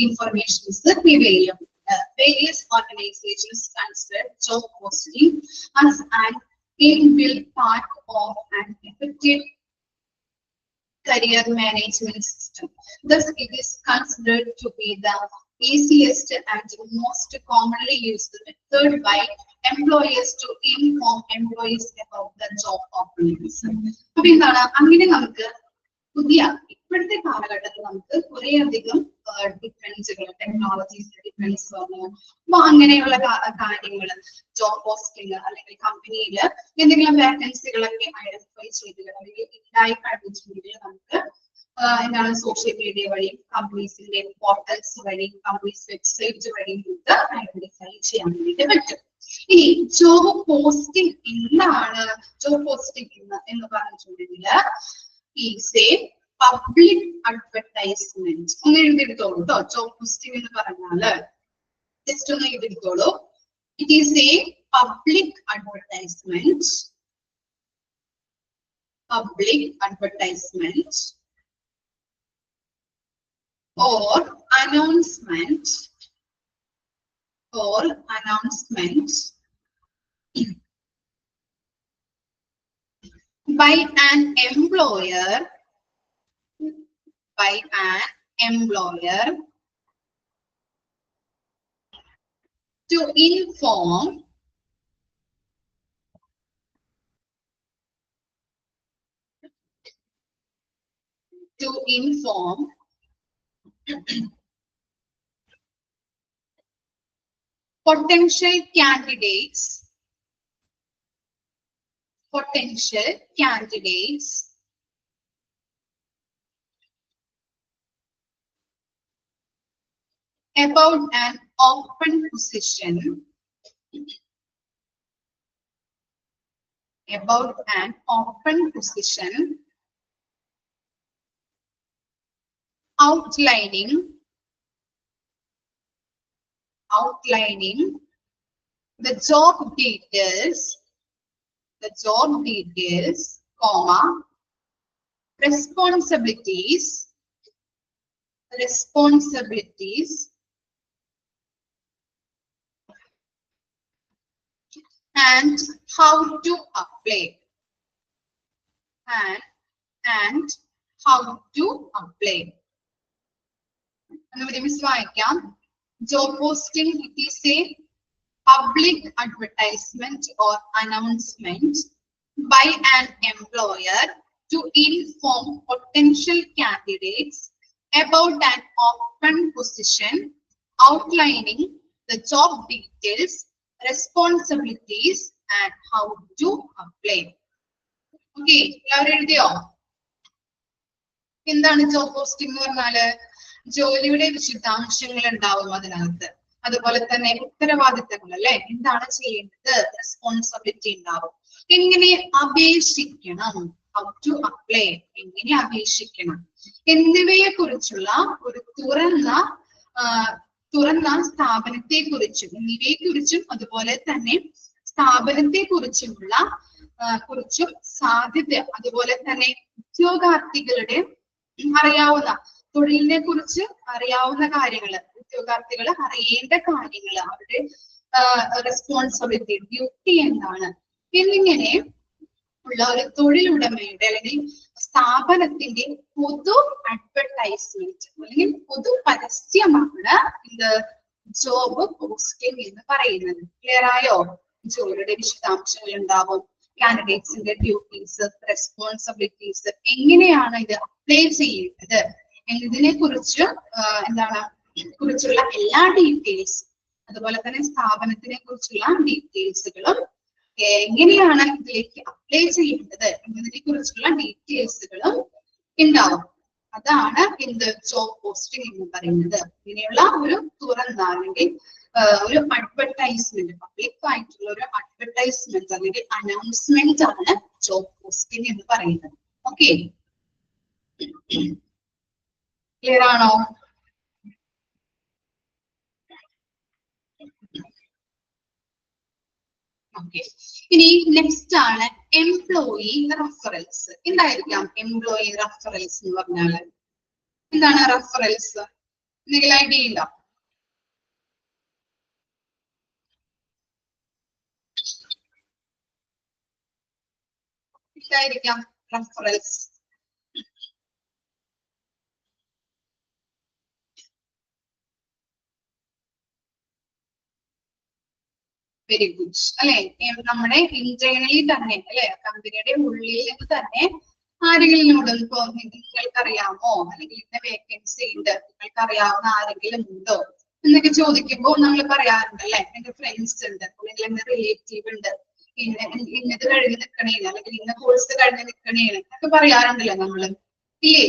A: ഇൻഫർമേഷൻസ് റിവീൽ ചെയ്യും. Various organizations consider job posting as an inbuilt part of an effective career management system. Thus, it is considered to be the easiest and most commonly used method by employers to inform employees about the job openings. അപ്പൊ എന്താണ് അങ്ങനെ നമുക്ക് പുതിയ ഇപ്പോഴത്തെ കാലഘട്ടത്തിൽ നമുക്ക് കുറേയധികം ഡിഫറൻസുകൾ, technologies difference വന്നു. അപ്പൊ അങ്ങനെയുള്ള കാര്യങ്ങൾ ജോബ് പോസ്റ്റിംഗ് അല്ലെങ്കിൽ കമ്പനിയിൽ എന്തെങ്കിലും വാക്കൻസികളൊക്കെ ഐഡന്റിഫൈ ചെയ്ത് അല്ലെങ്കിൽ ഉണ്ടായി കഴിഞ്ഞിട്ടുണ്ടെങ്കിൽ നമുക്ക് എന്താണ് സോഷ്യൽ മീഡിയ വഴി, കമ്പനീസിന്റെ പോർട്ടൽസ് വഴി, കമ്പനീസ് വെബ്സൈറ്റ് വഴി നമുക്ക് ഐഡന്റിഫൈ ചെയ്യാൻ വേണ്ടിയിട്ട് പറ്റും. ഇനി ജോബ് പോസ്റ്റിംഗ് എന്താണ്? ജോബ് പോസ്റ്റിംഗ് എന്ന് പറഞ്ഞിട്ടുണ്ടെങ്കിൽ is a public advertisement. ഒന്ന് എഴുതിയെടുത്തോളൂ കേട്ടോ. ജോബ് പോസ്റ്റിംഗ് എന്ന് പറഞ്ഞാല് ജസ്റ്റ് ഒന്ന് എഴുതിയെടുത്തോളൂ. It is a public advertisement, public advertisement or announcement by an employer to inform potential candidates about an open position, outlining the job details, comma, responsibilities and how to apply job posting, it is a public advertisement or announcement by an employer to inform potential candidates about an open position, outlining the job details, responsibilities and how to apply. Okay, എല്ലാവരും എഴുതിയോ? എന്താണ് job posting എന്ന് പറഞ്ഞാല്? ജോലിയുടെ വിശദാംശങ്ങൾ ഉണ്ടാവും അതിനകത്ത്, അതുപോലെ തന്നെ ഉത്തരവാദിത്തങ്ങൾ അല്ലെ, എന്താണ് ചെയ്യേണ്ടത്, റെസ്പോൺസിബിലിറ്റി ഉണ്ടാവും, എങ്ങനെ അപേക്ഷിക്കണം, how to apply, എങ്ങനെ അപേക്ഷിക്കണം എന്നിവയെ കുറിച്ചുള്ള ഒരു തുറന്ന സ്ഥാപനത്തെ കുറിച്ചും അതുപോലെ തന്നെ സ്ഥാപനത്തെ കുറിച്ചും സാധ്യത, അതുപോലെ തന്നെ ഉദ്യോഗാർത്ഥികളുടെ അറിയാവുന്ന തൊഴിലിനെ കുറിച്ച് അറിയാവുന്ന കാര്യങ്ങൾ, ഉദ്യോഗാർത്ഥികൾ അറിയേണ്ട കാര്യങ്ങൾ, അവരുടെ റെസ്പോൺസിബിലിറ്റി, ഡ്യൂട്ടി എന്താണ് എന്നിങ്ങനെ ഉള്ള ഒരു തൊഴിലുടമയുടെ അല്ലെങ്കിൽ സ്ഥാപനത്തിന്റെ പൊതു അഡ്വർടൈസ്മെന്റ് അല്ലെങ്കിൽ പൊതു പരസ്യമാണ് ഇത് ജോബ് പോസ്റ്റിംഗ് എന്ന് പറയുന്നത്. ക്ലിയർ ആയോ? ജോലിയുടെ വിശദാംശങ്ങൾ ഉണ്ടാവും, കാൻഡിഡേറ്റ്സിന്റെ ഡ്യൂട്ടീസ്, റെസ്പോൺസിബിലിറ്റീസ്, എങ്ങനെയാണ് ഇത് അപ്ലൈ ചെയ്യേണ്ടത് എന്നതിനെ കുറിച്ച് കുറിച്ചുള്ള എല്ലാ ഡീറ്റെയിൽസ്, അതുപോലെ തന്നെ സ്ഥാപനത്തിനെ കുറിച്ചുള്ള ഡീറ്റെയിൽസുകളും എങ്ങനെയാണ് ഇതിലേക്ക് അപ്ലൈ ചെയ്യേണ്ടത് എന്നതിനെ കുറിച്ചുള്ള ഡീറ്റെയിൽസുകളും ഉണ്ടാവും. അതാണ് എന്ത് ജോബ് പോസ്റ്റിംഗ് എന്ന് പറയുന്നത്. ഇങ്ങനെയുള്ള ഒരു തുറന്ന അല്ലെങ്കിൽ ഒരു അഡ്വർടൈസ്മെന്റ്, പബ്ലിക് ആയിട്ടുള്ള ഒരു അഡ്വർടൈസ്മെന്റ് അല്ലെങ്കിൽ അനൗൺസ്മെന്റ് ആണ് ജോബ് പോസ്റ്റിംഗ് എന്ന് പറയുന്നത്. ഓക്കെ, ക്ലിയർ ആണോ? ഓക്കെ, ഇനി നെക്സ്റ്റ് ആണ് എംപ്ലോയി റെഫറൻസ്. എന്തായിരിക്കാം എംപ്ലോയി റെഫറൻസ് എന്ന് പറഞ്ഞാൽ? എന്താണ് റെഫറൻസ്? എന്തെങ്കിലും ഐഡിയ ഉണ്ടോ? എന്തായിരിക്കാം റെഫറൻസ്? വെരി ഗുഡ് അല്ലെ. നമ്മുടെ ഇന്റേണലി തന്നെ അല്ലെ, കമ്പനിയുടെ ഉള്ളിൽ നിന്ന് തന്നെ ആരെങ്കിലിനോടും ഇപ്പൊ നിങ്ങൾക്കറിയാമോ, അല്ലെങ്കിൽ ഇന്ന വേക്കൻസി ഉണ്ട്, നിങ്ങൾക്ക് അറിയാവുന്ന ആരെങ്കിലും ഉണ്ടോ എന്നൊക്കെ ചോദിക്കുമ്പോൾ നമ്മൾ പറയാറുണ്ട് അല്ലെ, എന്റെ ഫ്രണ്ട്സ് ഉണ്ട്, അല്ലെങ്കിൽ എന്റെ റിലേറ്റീവ് ഉണ്ട്, ഇന്നത് കഴിഞ്ഞ് നിൽക്കണേന്, അല്ലെങ്കിൽ ഇന്ന കോഴ്സ് കഴിഞ്ഞ് നിൽക്കണേന് ഒക്കെ പറയാറുണ്ടല്ലോ നമ്മള്, ഇല്ലേ?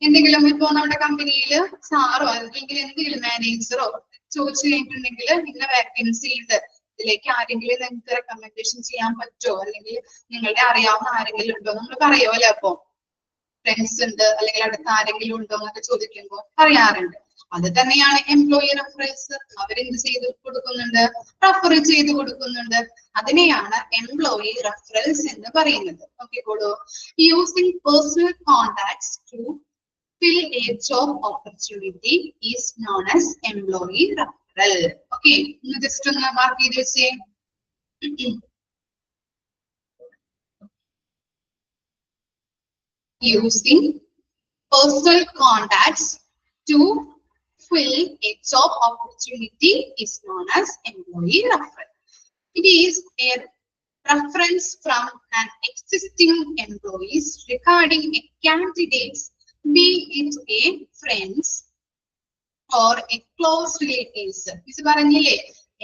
A: എന്തെങ്കിലും ഇപ്പൊ നമ്മുടെ കമ്പനിയിൽ സാറോ അല്ലെങ്കിൽ എന്തെങ്കിലും മാനേജറോ ചോദിച്ചു കഴിഞ്ഞിട്ടുണ്ടെങ്കിൽ ഇന്ന വേക്കൻസി ഉണ്ട്, ഇതിലേക്ക് ആരെങ്കിലും നിങ്ങൾക്ക് റെക്കമെൻഡേഷൻ ചെയ്യാൻ പറ്റുമോ, അല്ലെങ്കിൽ നിങ്ങളുടെ അറിയാവുന്ന ആരെങ്കിലും ഉണ്ടോ നമ്മൾ പറയുമോ അല്ലെ? അപ്പൊ ഫ്രണ്ട്സ് ഉണ്ട് അല്ലെങ്കിൽ അടുത്ത ആരെങ്കിലും ഉണ്ടോ എന്നൊക്കെ ചോദിക്കുമ്പോൾ പറയാറുണ്ട്. അത് തന്നെയാണ് എംപ്ലോയി റെഫറൻസ്. അവരെന്ത് ചെയ്ത് കൊടുക്കുന്നുണ്ട്? റെഫർ ചെയ്ത് കൊടുക്കുന്നുണ്ട്. അതിനെയാണ് എംപ്ലോയി റെഫറൻസ് എന്ന് പറയുന്നത്. ഓക്കെക്കോളൂ. Using personal contacts to fill a job opportunity is known as employee referral. Okay, just ഒന്ന് mark ചെയ്ത് വെച്ചേ. Using personal contacts to fill a job opportunity is known as employee referral. It is a reference from an existing employees regarding a candidate's, be it a friends or a close relatives. ഇത് പറഞ്ഞില്ലേ,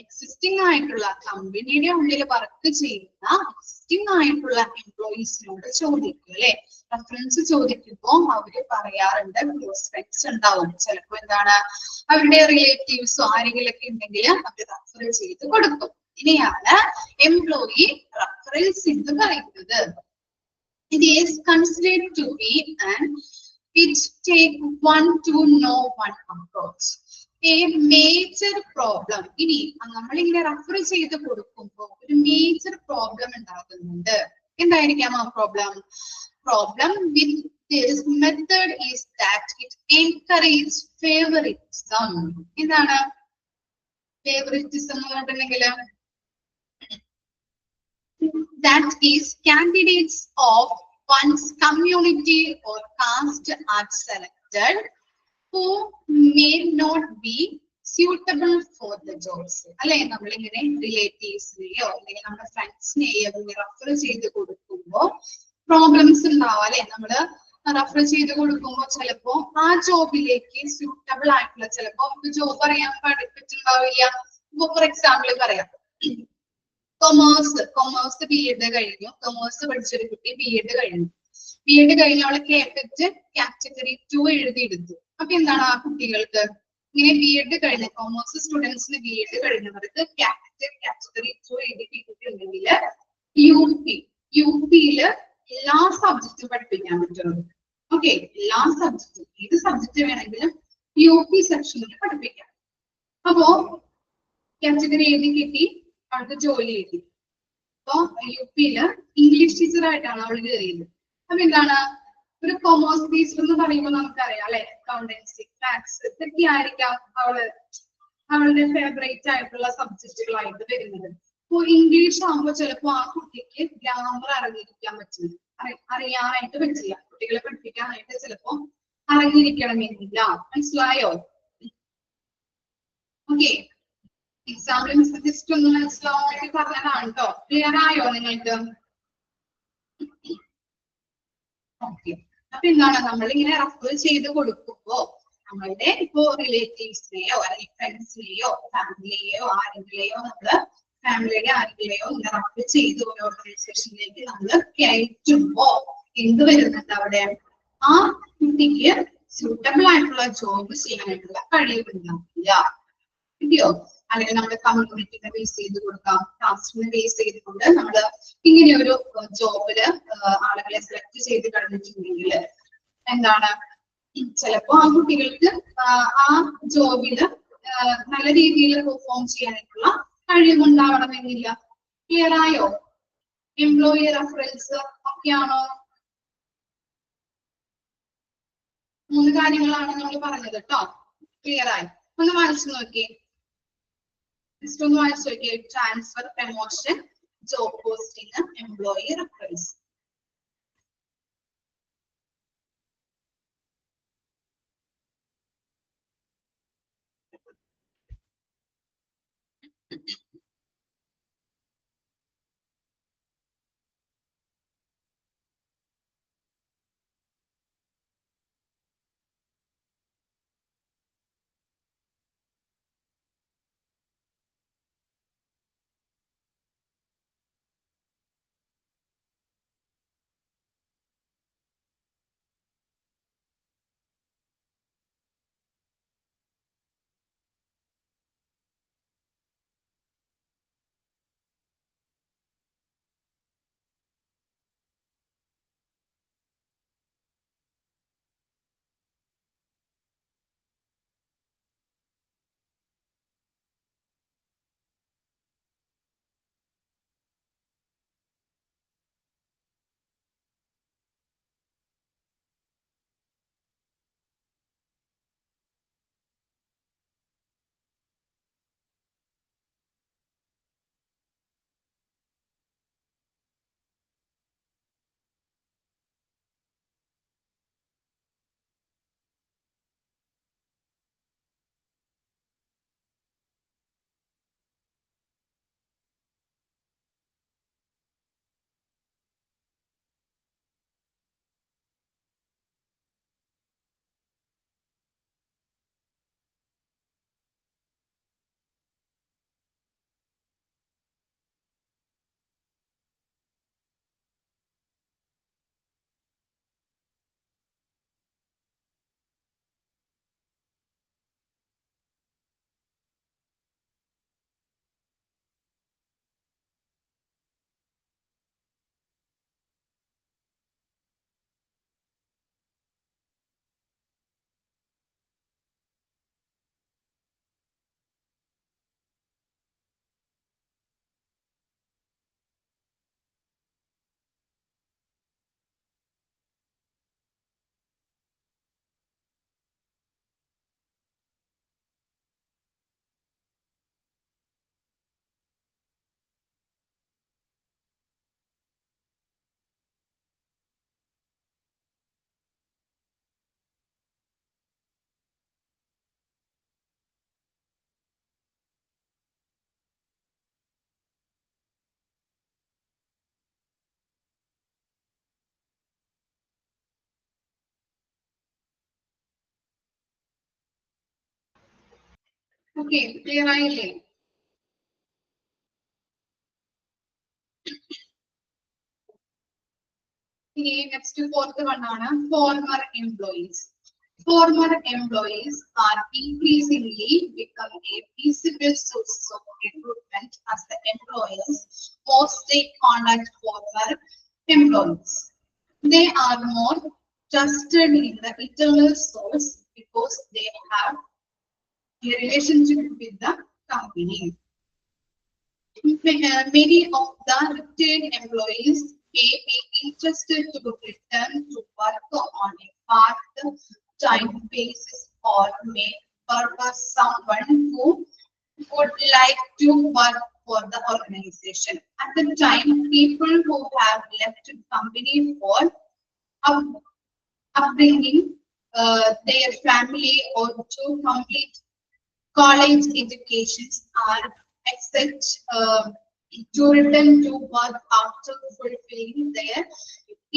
A: existing ആയിട്ടുള്ള കമ്പനിയുടെ ഉള്ളിൽ work ചെയ്യുന്ന existing ആയിട്ടുള്ള എംപ്ലോയീസിനോട് ചോദിക്കും അല്ലെ, reference ചോദിക്കുമ്പോൾ അവര് പറയാറുണ്ട് ക്ലോസ് ഫ്രണ്ട്സ് ഉണ്ടാവും, ചിലപ്പോ എന്താണ് അവരുടെ റിലേറ്റീവ്സോ ആരെങ്കിലും ഒക്കെ ഉണ്ടെങ്കിൽ അവർ റെഫർ ചെയ്ത് കൊടുക്കും. ഇതിനെയാണ് എംപ്ലോയി റെഫറൻസ് എന്ന് പറയുന്നത്. It is considered to be an it take one to know one approach. A major problem. ഇനി നമ്മളിങ്ങനെ റെഫർ ചെയ്ത് കൊടുക്കുമ്പോൾ ഒരു മേജർ പ്രോബ്ലം ഉണ്ടാകുന്നുണ്ട്. എന്തായിരിക്കാം ആ problem? Problem with this method is that it encourages favoritism. എന്താണ് favoritism എന്ന് പറഞ്ഞിട്ടുണ്ടെങ്കിൽ? That is candidates of one's community or caste are selected who may not be suitable for the jobs. അല്ലെ, നമ്മളിങ്ങനെ റിലേറ്റീവ്സിനെയോ അല്ലെങ്കിൽ നമ്മുടെ ഫ്രണ്ട്സിനെയോ റെഫർ ചെയ്ത് കൊടുക്കുമ്പോൾ പ്രോബ്ലംസ് ഉണ്ടാവും അല്ലെ. നമ്മള് റെഫർ ചെയ്ത് കൊടുക്കുമ്പോൾ ചിലപ്പോ ആ ജോബിലേക്ക് സ്യൂട്ടബിൾ ആയിട്ടുള്ള, ചിലപ്പോ നമുക്ക് ജോബ് അറിയാൻ പറ്റുന്നുണ്ടാവില്ല. ഇപ്പൊ ഫോർ എക്സാമ്പിൾ പറയാം, കൊമേഴ്സ് BEd കഴിഞ്ഞു, കൊമേഴ്സ് പഠിച്ചൊരു കുട്ടി BEd കഴിഞ്ഞു. BEd കഴിഞ്ഞ അവള് കേട്ടിട്ട് കാറ്റഗറി 2 എഴുതിയെടുത്തു. അപ്പൊ എന്താണ് ആ കുട്ടികൾക്ക് ഇങ്ങനെ BEd കഴിഞ്ഞ കൊമേഴ്സ് സ്റ്റുഡൻസിന് BEd കഴിഞ്ഞവർക്ക് കാറ്റഗറി 2 എഴുതിയിട്ടുണ്ടെങ്കിൽ യുപിയില് എല്ലാ സബ്ജക്റ്റും പഠിപ്പിക്കാൻ പറ്റുന്നത്. ഓക്കെ, എല്ലാ സബ്ജക്റ്റും ഏത് സബ്ജക്ട് വേണമെങ്കിലും UP സെക്ഷനിൽ പഠിപ്പിക്കാം. അപ്പോ കാറ്റഗറി എഴുതി കിട്ടി, അവൾക്ക് ജോലി കിട്ടി. അപ്പൊ യുപിയില് ഇംഗ്ലീഷ് ടീച്ചറായിട്ടാണ് അവൾ കയറിയത്. അപ്പൊ എന്താണ് ഒരു കൊമേഴ്സ് ടീച്ചർ എന്ന് പറയുമ്പോൾ നമുക്കറിയാം അല്ലെ, അക്കൗണ്ടൻസി, ടാക്സ് ഇതൊക്കെ ആയിരിക്കാം അവളുടെ ഫേവറേറ്റ് ആയിട്ടുള്ള സബ്ജക്റ്റുകളായിട്ട് വരുന്നത്. അപ്പൊ ഇംഗ്ലീഷ് ആകുമ്പോൾ ചിലപ്പോ ആ കുട്ടിക്ക് ഗ്രാമർ അറിയാനായിട്ട് പറ്റില്ല, കുട്ടികളെ പഠിപ്പിക്കാനായിട്ട് ചിലപ്പോ അറിഞ്ഞിരിക്കണമെന്നില്ല. മനസ്സിലായോ? ഓക്കെ, എക്സാമ്പിൾ ജസ്റ്റ് ഒന്ന് മനസ്സിലാവാൻ പറഞ്ഞതാണ് കേട്ടോ. ക്ലിയർ ആയോ നിങ്ങൾക്ക്? ഓക്കെ, അപ്പൊ എന്താണ് നമ്മളിങ്ങനെ റെഫർ ചെയ്ത് കൊടുക്കുമ്പോ നമ്മളുടെ ഇപ്പോ റിലേറ്റീവ്സിനെയോ അല്ലെങ്കിൽ ഫ്രണ്ട്സിനെയോ ഫാമിലിയെയോ ആരെങ്കിലെയോ നമ്മള് ഫാമിലിയുടെ ആരെങ്കിലെയോ ഇങ്ങനെ റെഫർ ചെയ്ത് ഒരു ഓർഗനൈസേഷനിലേക്ക് നമ്മൾ കയറ്റുമ്പോ എന്ത് വരുന്നുണ്ട് അവിടെ? ആ കുട്ടിക്ക് സ്യൂട്ടബിൾ ആയിട്ടുള്ള ജോബ് ചെയ്യാനായിട്ടുള്ള കഴിവുണ്ടാവില്ല. കിട്ടിയോ? അല്ലെങ്കിൽ നമ്മുടെ കമ്മ്യൂണിറ്റിനെ ബേസ് ചെയ്ത് കൊടുക്കാം, കാസ്റ്റിനെ ബേസ് ചെയ്തുകൊണ്ട് നമ്മള് ഇങ്ങനെ ഒരു ജോബില് ആളുകളെ സെലക്ട് ചെയ്ത് കഴിഞ്ഞിട്ടുണ്ടെങ്കിൽ എന്താണ് ചിലപ്പോ ആ കുട്ടികൾക്ക് ആ ജോബില് നല്ല രീതിയിൽ പെർഫോം ചെയ്യാനായിട്ടുള്ള കഴിവുണ്ടാവണമെന്നില്ല. ക്ലിയർ ആയോ? എംപ്ലോയി റെഫറൻസ് ഒക്കെയാണോ? 3 കാര്യങ്ങളാണ് നമ്മൾ പറഞ്ഞത് കേട്ടോ. ക്ലിയർ ആയി? ഒന്ന് വായിച്ചു നോക്കിയേ. ജസ്റ്റ് ഒന്ന് വായിച്ചു നോക്കിയേ. Transfer, promotion, job posting, employee reference. Okay, clear ആയില്ലേ? ഇനി നെക്സ്റ്റ് ഫോർത്ത് വൺ ആണ് former employees. Former employees are increasingly becoming a visible source of recruitment as the employers most take contact former employees. They are more trusted in the internal source because they have a relationship with the company. Many of the retained employees may be interested to return to work on a part-time basis or may prefer someone who would like to work for the organization. At the time, people who have left the company for upbringing their family or to complete college educations are expect to return to work after fulfilling their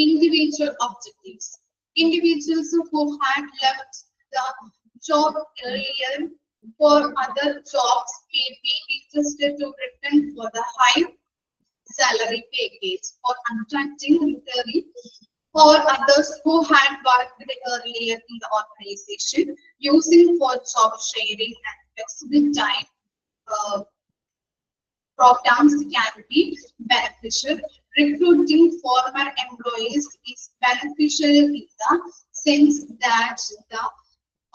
A: individual objectives. Individuals who had left the job earlier for other jobs may be interested to return for the high salary package or attracting retiree or others who had worked earlier in the organization using for job sharing and flexible time programs can be beneficial. Recruiting former employees is beneficial in the sense that the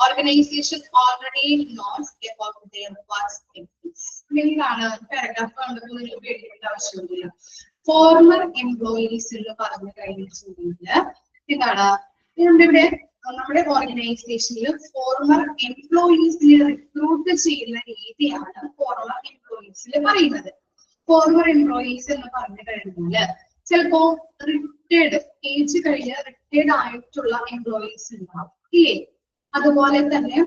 A: organization already knows about their work skills. എന്താണ് paragraph കണ്ടപ്പോൾ നിങ്ങൾ പേടിക്കേണ്ട ആവശ്യമൊന്നുമില്ല. Former employees എന്ന് പറഞ്ഞു കഴിഞ്ഞിട്ടുണ്ടെങ്കിൽ എന്താണ് നമ്മുടെ ഓർഗനൈസേഷനിൽ ഫോർമർ എംപ്ലോയീസിനെ റിക്രൂട്ട് ചെയ്യുന്ന രീതിയാണ് ഫോർമർ എംപ്ലോയീസിൽ പറയുന്നത്. ഫോർമർ എംപ്ലോയീസ് എന്ന് പറഞ്ഞു കഴിഞ്ഞാൽ ചിലപ്പോ റിട്ടയർഡ് ഏജ് കഴിഞ്ഞ് റിട്ടയർഡ് ആയിട്ടുള്ള എംപ്ലോയീസ് ഉണ്ടാവും ഇല്ലേ? അതുപോലെ തന്നെ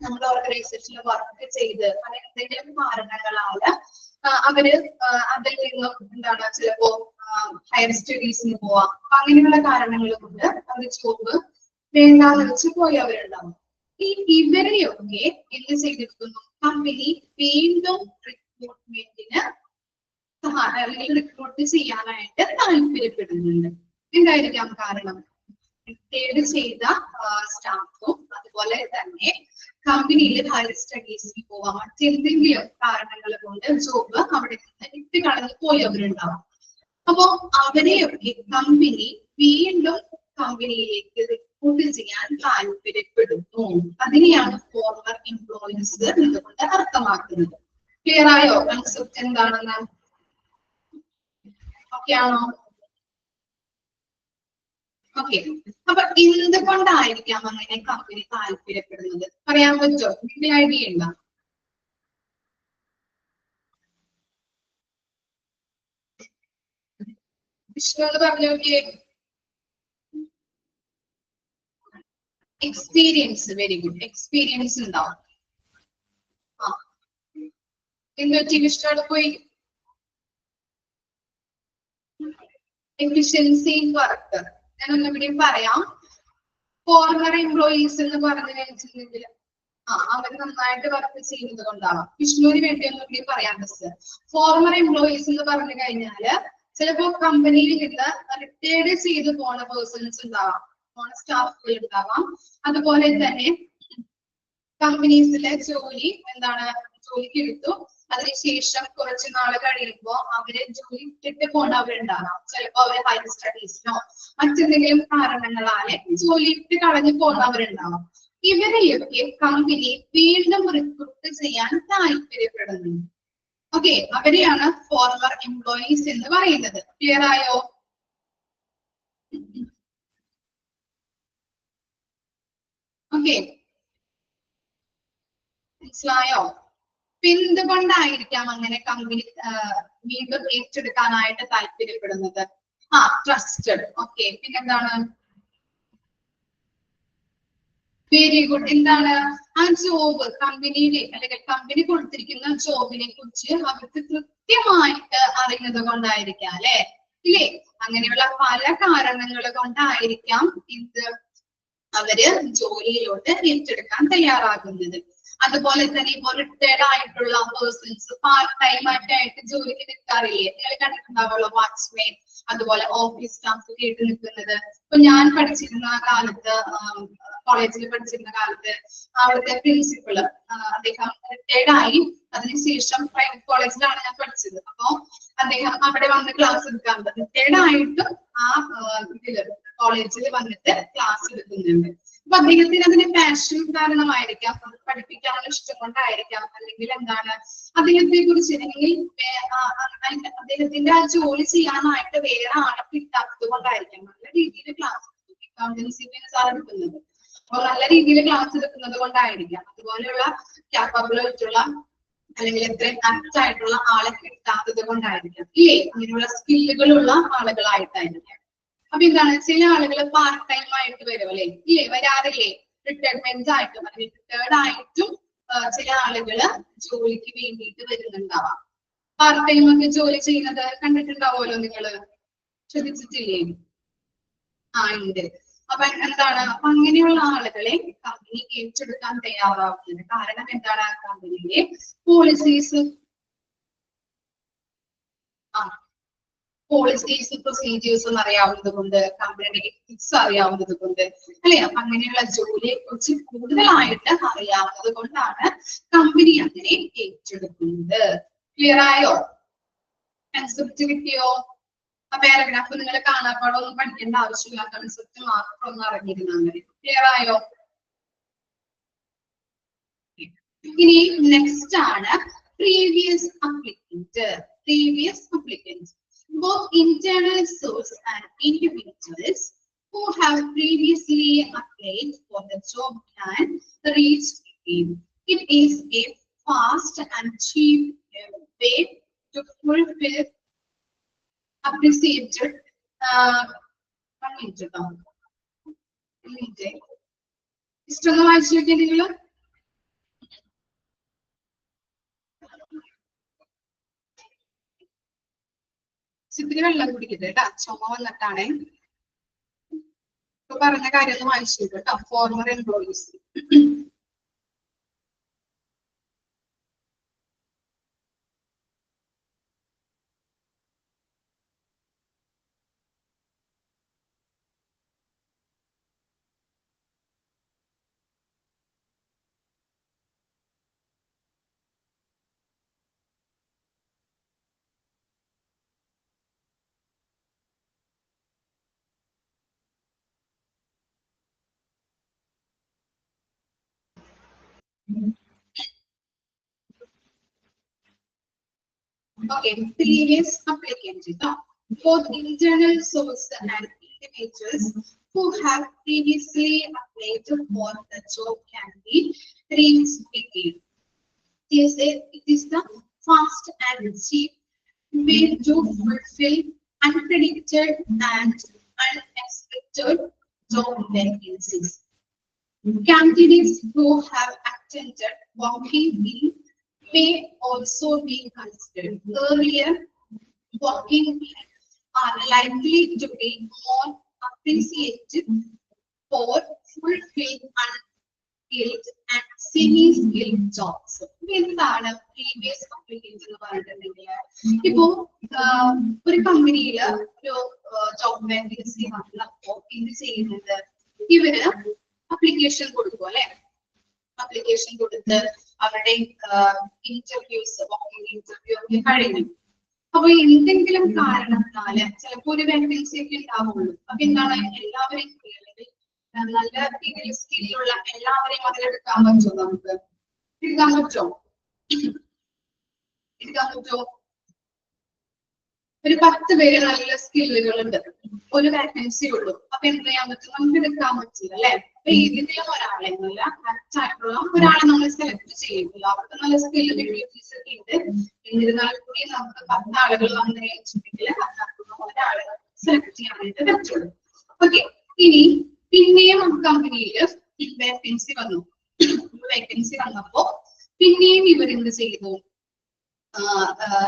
A: നമ്മുടെ ഓർഗനൈസേഷനിൽ വർക്ക് ചെയ്ത് അല്ലെങ്കിൽ എന്തെങ്കിലും കാരണങ്ങളാല് അവര് അതിൽ നിന്നും എന്താണ് ചിലപ്പോ ഹയർ സ്റ്റഡീസിന് പോവാം. അപ്പൊ അങ്ങനെയുള്ള കാരണങ്ങൾ കൊണ്ട് അവർ ജോബ് വേണ്ടാന്ന് വെച്ച് പോയവരുണ്ടാവും. ഇവരെയൊക്കെ എന്ത് ചെയ്തിരിക്കുന്നു? കമ്പനി വീണ്ടും റിക്രൂട്ട്മെന്റിന് അല്ലെങ്കിൽ റിക്രൂട്ട് ചെയ്യാനായിട്ട് താല്പര്യപ്പെടുന്നുണ്ട്. എന്തായിരിക്കാം കാരണം? റിട്ടയർഡ് ചെയ്ത സ്റ്റാഫും അതുപോലെ തന്നെ കമ്പനിയിൽ ഹയർ സ്റ്റഡീസിന് പോവാം, മറ്റെന്തെങ്കിലും കാരണങ്ങൾ കൊണ്ട് ജോബ് അവിടെ നിന്ന് ഇട്ട് കളഞ്ഞു പോയവരുണ്ടാവും. അപ്പോ അവരെയൊക്കെ കമ്പനി വീണ്ടും കമ്പനിയിലേക്ക് റിക്രൂട്ട് ചെയ്യാൻ താല്പര്യപ്പെടുന്നു. അതിനെയാണ് ഫോർമർ എംപ്ലോയീസ് എന്നതുകൊണ്ട് അർത്ഥമാക്കുന്നത്. ക്ലിയർ ആയോ? കൺസെപ്റ്റ് എന്താണെന്ന് ഓക്കെ ആണോ? ഓക്കെ. അപ്പൊ എന്തുകൊണ്ടായിരിക്കാം അങ്ങനെ കമ്പനി താല്പര്യപ്പെടുന്നത്? പറയാൻ പറ്റോ? ഇതിന്റെ ഐഡിയ ഉണ്ടോ? വിഷ്ണു എന്ന് പറഞ്ഞു നോക്കിയേ. എക്സ്പീരിയൻസ്. Very good. എക്സ്പീരിയൻസ് ഉണ്ടാവും. ആ എന്തൊക്കെ വിഷ്ണു പോയി? Efficiency work. ഞാൻ ഒന്നുകൂടിയും പറയാം. ഫോർമർ എംപ്ലോയീസ് എന്ന് പറഞ്ഞു കഴിഞ്ഞിട്ടുണ്ടെങ്കിൽ അവർ നന്നായിട്ട് വർക്ക് ചെയ്യുന്നത് കൊണ്ടാവാം. വിഷ്ണുവിന് വേണ്ടി ഒന്നുകൂടി പറയാം. ഫോർമർ എംപ്ലോയീസ് എന്ന് പറഞ്ഞു കഴിഞ്ഞാല് ചിലപ്പോ കമ്പനിയിൽ നിന്ന് റിട്ടയർഡ് ചെയ്ത് പോണ പേഴ്സൺസ് ഉണ്ടാവാം, പോണ സ്റ്റാഫുകൾ ഉണ്ടാവാം. അതുപോലെ തന്നെ കമ്പനീസിലെ ജോലിക്ക് എടുത്തു, അതിനുശേഷം കുറച്ച് നാൾ കഴിയുമ്പോൾ അവര് ജോലി ഇട്ടിട്ട് പോണവരുണ്ടാകാം. ചിലപ്പോ അവര് ഹയർ സ്റ്റഡീസിനോ മറ്റെന്തെങ്കിലും കാരണങ്ങളാലെ ജോലി ഇട്ട് കളഞ്ഞു പോണവരുണ്ടാവാം. ഇവരെയൊക്കെ കമ്പനി വീണ്ടും റിക്രൂട്ട് ചെയ്യാൻ താല്പര്യപ്പെടുന്നു. ഓക്കെ, അവരെയാണ് ഫോർമർ എംപ്ലോയീസ് എന്ന് പറയുന്നത്. ക്ലിയർ ആയോ? ഓക്കെ, മനസ്സിലായോ? എന്തുകൊണ്ടായിരിക്കാം അങ്ങനെ കമ്പനി വീണ്ടും ഏറ്റെടുക്കാനായിട്ട് താല്പര്യപ്പെടുന്നത്? ട്രസ്റ്റഡ്. ഓക്കെ, പിന്നെന്താണ്? Very good. എന്താണ് ആ ജോബ് കമ്പനിയിലെ അല്ലെങ്കിൽ കമ്പനി കൊടുത്തിരിക്കുന്ന ജോബിനെ കുറിച്ച് അവർക്ക് കൃത്യമായിട്ട് അറിയുന്നത് കൊണ്ടായിരിക്കാം അല്ലെ? ഇല്ലേ? അങ്ങനെയുള്ള പല കാരണങ്ങൾ കൊണ്ടായിരിക്കാം ഇത് അവര് ജോലിയിലോട്ട് ഏറ്റെടുക്കാൻ തയ്യാറാകുന്നത്. അതുപോലെ തന്നെ ഇപ്പൊ റിട്ടയർഡ് ആയിട്ടുള്ള പേഴ്സൺസ് പാർട്ട് ടൈം ആയിട്ട് ജോലിക്ക് നിൽക്കാറില്ലേ? നിങ്ങൾ കണ്ടിട്ടുണ്ടാവുള്ളൂ. വാച്ച്മാൻ, അതുപോലെ ഓഫീസ് സ്റ്റാഫ് കേട്ട് നിൽക്കുന്നത്. ഇപ്പൊ ഞാൻ പഠിച്ചിരുന്ന കാലത്ത്, കോളേജിൽ പഠിച്ചിരുന്ന കാലത്ത് അവിടുത്തെ പ്രിൻസിപ്പള് അദ്ദേഹം റിട്ടയർഡ് ആയി. അതിനുശേഷം പ്രൈവറ്റ് കോളേജിലാണ് ഞാൻ പഠിച്ചത്. അപ്പൊ അദ്ദേഹം അവിടെ വന്ന് ക്ലാസ് എടുക്കാറുണ്ട്. റിട്ടയർഡ് ആയിട്ടും ആ ഇതില് കോളേജിൽ വന്നിട്ട് ക്ലാസ് എടുക്കുന്നുണ്ട്. അപ്പൊ അദ്ദേഹത്തിന് അതിന് പാഷൻ കാരണമായിരിക്കാം, പഠിപ്പിക്കാനുള്ള ഇഷ്ടം കൊണ്ടായിരിക്കാം, അല്ലെങ്കിൽ എന്താണ് അദ്ദേഹത്തെ കുറിച്ച് അല്ലെങ്കിൽ അദ്ദേഹത്തിന്റെ ആ ജോലി ചെയ്യാനായിട്ട് വേറെ ആളെ കിട്ടാത്തത് കൊണ്ടായിരിക്കാം. നല്ല രീതിയിൽ ക്ലാസ് അക്കൗണ്ടൻസിന് സാർ എടുക്കുന്നത്, അപ്പൊ നല്ല രീതിയിൽ ക്ലാസ് എടുക്കുന്നത് കൊണ്ടായിരിക്കാം. അതുപോലെയുള്ള ക്യാപ്പബിൾ ആയിട്ടുള്ള അല്ലെങ്കിൽ എത്രയും ആക്ട് ആയിട്ടുള്ള ആളെ കിട്ടാത്തത് കൊണ്ടായിരിക്കാം. ഇല്ലേ? അങ്ങനെയുള്ള സ്കില്ലുകളുള്ള ആളുകളായിട്ടായിരിക്കാം. അപ്പൊ എന്താണ്, ചില ആളുകൾ പാർട്ട് ടൈം ആയിട്ട് വരും അല്ലെ? ഇല്ലേ? വരാറില്ലേ? റിട്ടയർമെന്റ് ആയിട്ടും അല്ലെങ്കിൽ റിട്ടയർഡ് ആയിട്ടും ചില ആളുകള് ജോലിക്ക് വേണ്ടിയിട്ട് വരുന്നുണ്ടാവാം. പാർട്ട് ടൈം ഒക്കെ ജോലി ചെയ്യുന്നത് കണ്ടിട്ടുണ്ടാവുമല്ലോ നിങ്ങള്, ശ്രദ്ധിച്ചിട്ടില്ലേ? ഉണ്ട്. അപ്പൊ എന്താണ്, അപ്പൊ അങ്ങനെയുള്ള ആളുകളെ കമ്പനി ഏറ്റെടുക്കാൻ തയ്യാറാവുന്നത്. കാരണം എന്താണ്? കമ്പനിയിലെ പോളിസീസ് പ്രൊസീജിയേഴ്സും അറിയാവുന്നത് കൊണ്ട്, കമ്പനിയുടെ എത്തിക്സ് അറിയാവുന്നത് കൊണ്ട് അല്ലെ? അപ്പൊ അങ്ങനെയുള്ള ജോലിയെ കുറിച്ച് കൂടുതലായിട്ട് അറിയാവുന്നത് കൊണ്ടാണ് കമ്പനി അങ്ങനെ ഏറ്റെടുക്കുന്നത്. ക്ലിയർ ആയോ? കൺസെപ്റ്റ് കിട്ടിയോ? ആ പാരഗ്രാഫ് നിങ്ങൾ കാണാപ്പാടൊന്നും പഠിക്കേണ്ട ആവശ്യമില്ല, കൺസെപ്റ്റ് മാത്രം ഒന്ന് അറിഞ്ഞിരുന്ന അങ്ങനെ. ക്ലിയർ ആയോ? ഇനി നെക്സ്റ്റ് ആണ് previous applicants, both internal source and individuals who have previously applied for the job can reach it. It is a fast and cheap way to fulfill appreciated. One minute. ഇഷ്ടം വായിച്ചു നോക്കിയ നിങ്ങൾ ചിത്തിരി വെള്ളം കുടിക്കട്ടെ കേട്ടോ, ചുമ വന്നിട്ടാണേ. ഇപ്പൊ പറഞ്ഞ കാര്യം ഒന്ന് വായിച്ചു കേട്ടോ. Former employees Okay, previous applicants, both internal source and individuals who have previously applied for the job can be reached. It is the fast and cheap way to fulfill unpredicted and unexpected job vacancies. Candidates who have attended walking in may also be considered. Earlier, walking are likely to be more appreciated for fulfilled unskilled and semi-skilled jobs. എന്താണ് previous applicants എന്ന് പറഞ്ഞിട്ടുണ്ടെങ്കിൽ, ഇപ്പോ ഒരു കമ്പനിയില് ഒരു job vacancy വന്നപ്പോ എന്ത് ചെയ്യുന്നത്, ഇവര് അപ്ലിക്കേഷൻ കൊടുക്കും അല്ലെ. അപ്ലിക്കേഷൻ കൊടുത്ത് അവരുടെ ഇന്റർവ്യൂസ്, വാക്കിംഗ് ഇന്റർവ്യൂ ഒക്കെ കഴിഞ്ഞു. അപ്പൊ എന്തെങ്കിലും കാരണത്താല് ചിലപ്പോ ഒരു വാക്കൻസി ഒക്കെ ഉണ്ടാവുള്ളൂ. അപ്പൊ എന്താണ്, എല്ലാവരെയും അല്ലെങ്കിൽ നല്ല രീതിയിൽ സ്കില്ലുള്ള എല്ലാവരെയും അതിലെടുക്കാൻ പറ്റുമോ? നമുക്ക് എടുക്കാൻ പറ്റുമോ? ഒരു 10 പേര് നല്ല സ്കില്ലുകളുണ്ട്, ഒരു വാക്കൻസി ഉള്ളൂ. അപ്പൊ എന്ത് ചെയ്യാൻ പറ്റും? നമുക്ക് എടുക്കാൻ പറ്റില്ല അല്ലെ. അപ്പൊ ഏതെങ്കിലും ഒരാളെ നല്ല ആക്റ്റായിട്ടുള്ള ഒരാളെ നമ്മൾ സെലക്ട് ചെയ്യുന്നില്ല. അവർക്ക് നല്ല സ്കില്ല് ഡിഗ്രീസ് ഒക്കെ ഉണ്ട്. എന്നിരുന്നാൽ കൂടി നമുക്ക് 10 ആളുകൾ വന്നു കഴിഞ്ഞിട്ടുണ്ടെങ്കിൽ അതിനകത്തുനിന്ന് ഒരാളെ സെലക്ട് ചെയ്യാനായിട്ട് പറ്റുള്ളൂ. ഓക്കെ, ഇനി പിന്നെയും നമുക്ക് കമ്പനിയിൽ വേക്കൻസി വന്നു. വേക്കൻസി വന്നപ്പോ പിന്നെയും ഇവരെന്ത് ചെയ്തു,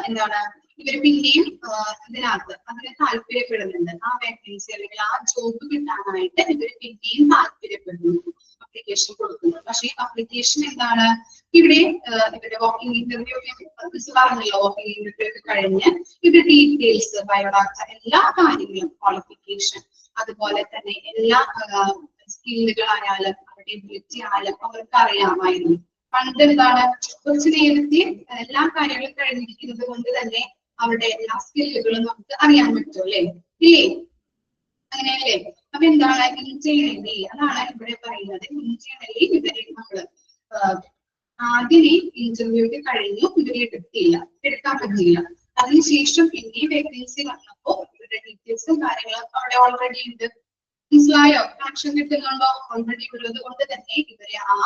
A: എന്താണ്, ഇവർ പിന്നെയും ഇതിനകത്ത് അതിന് താല്പര്യപ്പെടുന്നുണ്ട്. ആ വേക്കൻസി അല്ലെങ്കിൽ ആ ജോബ് കിട്ടാനായിട്ട് ഇവർ പിന്നെയും താല്പര്യപ്പെടുന്നു, അപ്ലിക്കേഷൻ കൊടുക്കുന്നു. പക്ഷേ അപ്ലിക്കേഷൻ എന്താണ്, ഇവിടെ ഇവരുടെ വാക്കിംഗ് ഇന്റർവ്യൂ പറഞ്ഞല്ലോ, വാക്കിംഗ് ഇന്റർവ്യൂ ഒക്കെ കഴിഞ്ഞ് ഇവരുടെ ഡീറ്റെയിൽസ്, ബയോഡാറ്റ, എല്ലാ കാര്യങ്ങളും, ക്വാളിഫിക്കേഷൻ, അതുപോലെ തന്നെ എല്ലാ സ്കില്ലുകളായാലും അവരുടെ എബിലിറ്റി ആയാലും അവർക്ക് അറിയാമായിരുന്നു. പണ്ട് എന്താണ്, കുറച്ച് നേരത്തെ എല്ലാ കാര്യങ്ങളും കഴിഞ്ഞിരിക്കുന്നത് കൊണ്ട് തന്നെ അവരുടെ എല്ലാ സ്കില്ലുകളും നമുക്ക് അറിയാൻ പറ്റും അല്ലേ, ഇല്ലേ? അങ്ങനെയല്ലേ? അപ്പൊ എന്താണ് ഇന്റേണലി, അതാണ് ഇവിടെ പറയുന്നത്. ഇന്റേണലി ഇവരെ നമ്മള് ആദ്യമേ ഇന്റർവ്യൂക്ക് കഴിഞ്ഞു, ഇവരെ എടുക്കാൻ പറ്റില്ല. അതിനുശേഷം പിന്നെ വേക്കൻസി വന്നപ്പോ ഇവരുടെ ഡീറ്റെയിൽസും കാര്യങ്ങളും അവിടെ ഓൾറെഡി ഉണ്ട്. മനസ്സിലായോ? കണക്ഷൻ കിട്ടുന്നുണ്ടോ? ഓൾറെഡി ഉള്ളത് കൊണ്ട് തന്നെ ഇവരെ ആ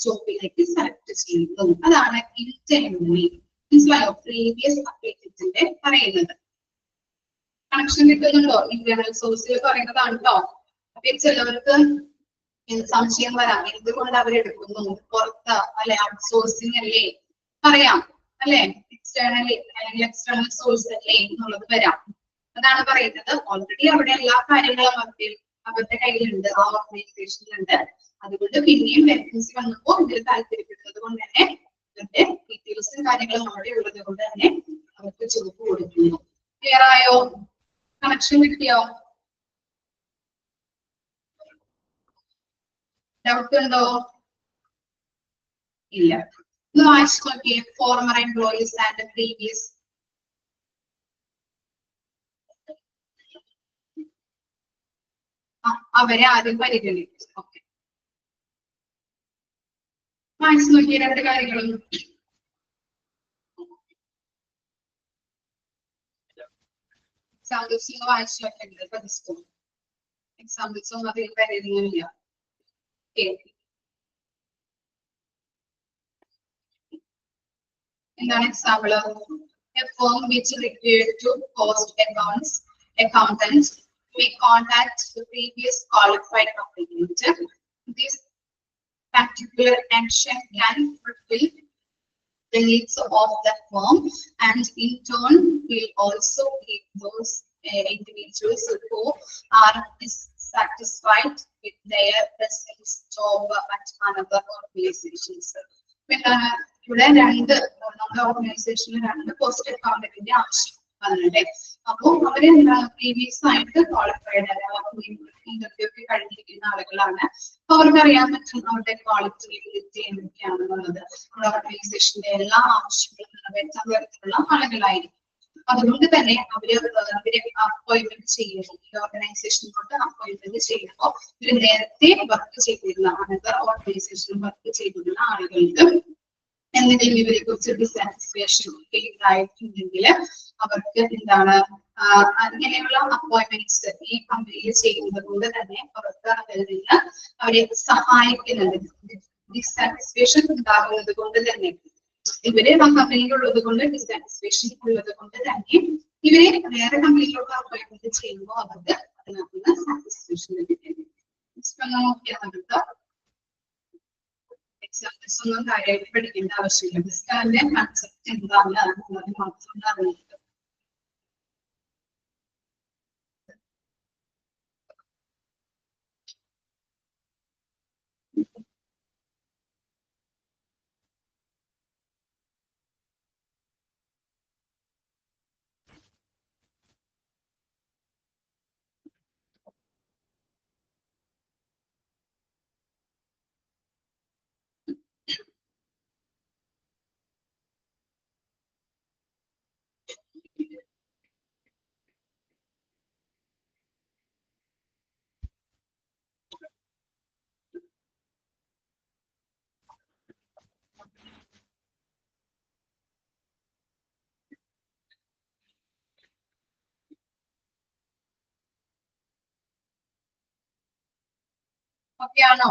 A: ജോബിലേക്ക് സെലക്ട് ചെയ്യുന്നു. അതാണ് ഇന്റേണലി. മനസ്സിലായോ? പ്രീവിയസ് അപ്ലിക്കന്റിന്റെ പറയുന്നത്. കണക്ഷൻ കിട്ടുന്നുണ്ടോ? ഇന്റേണൽ സോഴ്സിൽ പറയുന്നതാണ് കേട്ടോ. അപ്പൊ ചിലവർക്ക് സംശയം വരാം, എന്തുകൊണ്ട് അവരെടുക്കുന്നു, പുറത്ത് അല്ലെ, ഔട്ട് സോഴ്സിംഗ് അല്ലേ പറയാം അല്ലെ, എക്സ്റ്റേണലി അല്ലെങ്കിൽ എക്സ്റ്റേണൽ സോഴ്സ് അല്ലേ എന്നുള്ളത് വരാം. അതാണ് പറയുന്നത്. ഓൾറെഡി അവിടെ എല്ലാ കാര്യങ്ങളും അവരുടെ കയ്യിലുണ്ട്, ആ ഓർഗനൈസേഷനിലുണ്ട്. അതുകൊണ്ട് പിന്നെയും വേക്കൻസി വന്നപ്പോ ഇതിൽ താല്പര്യപ്പെടുന്നത് കൊണ്ട് തന്നെ ഇവരുടെ ഡീറ്റെയിൽസും കാര്യങ്ങളും അവിടെ ഉള്ളത് കൊണ്ട് തന്നെ അവർക്ക് ചുവപ്പ് കൊടുക്കുന്നു. ക്ലിയർ ആയോ? കണക്ഷൻ കിട്ടിയോ? ഡൗട്ട് ഉണ്ടോ? ഇല്ല. ഒന്ന് വായിച്ചു നോക്കിയേ. Former employees and previous. അവരെ ആദ്യം പരിഗണിക്കും. ഓക്കെ, വായിച്ചു നോക്കിയ രണ്ട് കാര്യങ്ങളും. എക്സാമ്പിൾസ് വായിച്ചു വെക്കേണ്ടത് പഠിച്ചു. എക്സാമ്പിൾസ് ഒന്നും അതിൽ പരിധിയില്ല. എന്താണ് example? A firm which required to post accountants may contact the previous qualified applicant. This particular action can fulfill the needs of the firm and in turn will also give those individuals who are dissatisfied with their present job at another organizations. ഇവിടെ രണ്ട് നമ്മുടെ ഓർഗനൈസേഷനിൽ രണ്ട് post അക്കൗണ്ടന്റിന്റെ ആവശ്യം വന്നിട്ടുണ്ട്. അപ്പോൾ അവര് previous ആയിട്ട് ക്വാളിഫൈഡ് ഇന്റർവ്യൂ ഒക്കെ കഴിഞ്ഞിരിക്കുന്ന ആളുകളാണ്. അപ്പൊ അവർക്ക് അറിയാൻ പറ്റും അവരുടെ ക്വാളിറ്റി എന്തൊക്കെയാണെന്നുള്ളത്. നമ്മുടെ ഓർഗനൈസേഷന്റെ എല്ലാ ആവശ്യങ്ങളും നിറവേറ്റാൻ തരത്തിലുള്ള ആളുകളായിരിക്കും. അതുകൊണ്ട് തന്നെ അവരെ അപ്പോയിന്റ്മെന്റ് ചെയ്യുന്നു. ഈ ഓർഗനൈസേഷനിലോട്ട് അപ്പോയിന്റ്മെന്റ് ചെയ്യുമ്പോൾ ഇവര് നേരത്തെ വർക്ക് ചെയ്തിരുന്ന അനന്തർ ഓർഗനൈസേഷനിൽ വർക്ക് ചെയ്തിരുന്ന ആളുകൾക്ക് എന്തെങ്കിലും ഇവരെ കുറിച്ച് ഡിസാറ്റിസ്ഫാക്ഷൻ ആയിട്ടുണ്ടെങ്കിൽ അവർക്ക് എന്താണ് അങ്ങനെയുള്ള അപ്പോയിന്റ്മെന്റ്സ് ഈ കമ്പനിയിൽ ചെയ്യുന്നത് കൊണ്ട് തന്നെ അവർക്ക് അതിൽ നിന്ന് അവരെ സഹായിക്കുന്നുണ്ട്. ഡിസാറ്റിസ്ഫാക്ഷൻ ഉണ്ടാകുന്നത് കൊണ്ട് തന്നെ ഇവര് ആ കമ്പനിയിലുള്ളത് കൊണ്ട് ഡിസാറ്റിസ്ഫാക്ഷൻ ഉള്ളത് കൊണ്ട് തന്നെ ഇവരെ വേറെ കമ്പനിയിലോട്ട് അപ്പോയിന്റ്മെന്റ് ചെയ്യുമ്പോൾ അവർക്ക് അതിനകത്ത് സാറ്റിസ്ഫാക്ഷൻ ലഭിക്കുന്നു. നോക്കിയാൽ നമുക്ക് എക്സാമ്പിൾസ് ഒന്നും കാര്യമായിട്ട് പഠിക്കേണ്ട ആവശ്യമില്ല. ജസ്റ്റ് അതിന്റെ കൺസെപ്റ്റ് എന്താണ് എന്നുള്ളത് മാത്രം അറിയുന്നത്. ഓക്കെ ആണോ?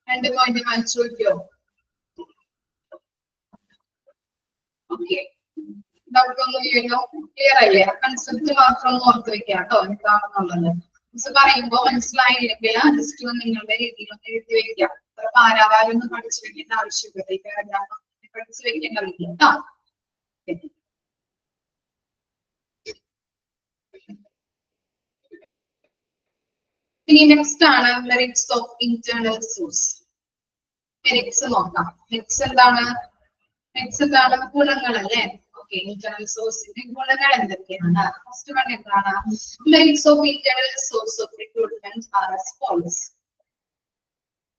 A: രണ്ട് പോയിന്റ് വായിച്ചു നോക്കിയോ? ഓക്കെ, ഡൗട്ടൊന്നും ഇല്ലല്ലോ? ക്ലിയർ അല്ലേ? കൺസെപ്റ്റ് മാത്രം ഒന്ന് ഓർത്ത് വെക്കാം കേട്ടോ എന്താണെന്നുള്ളത്. മിസ് പറയുമ്പോ മനസ്സിലായില്ലെങ്കിൽ ജസ്റ്റ് ഒന്ന് നിങ്ങളുടെ രീതിയിലൊന്ന് എഴുതി വെക്കാം. അത്ര പാരാവാരൊന്നും പഠിച്ചു വെക്കേണ്ട ആവശ്യമില്ല. പഠിച്ചു വെക്കേണ്ടതില്ല കേട്ടോ. ഇനി നെക്സ്റ്റ് ആണ് merits of internal source. Merits നോക്കാം. മെറിറ്റ്സ് എന്താണ്? മെറിറ്റ്സ് എന്താണ്? ഗുണങ്ങളല്ലേ? ഓക്കെ, ഇന്റേണൽ സോഴ്സിന്റെ ഗുണങ്ങൾ എന്തൊക്കെയാണ്? ഫസ്റ്റ് വൺ എന്താണ്? Merits of internal source of recruitment are as follows.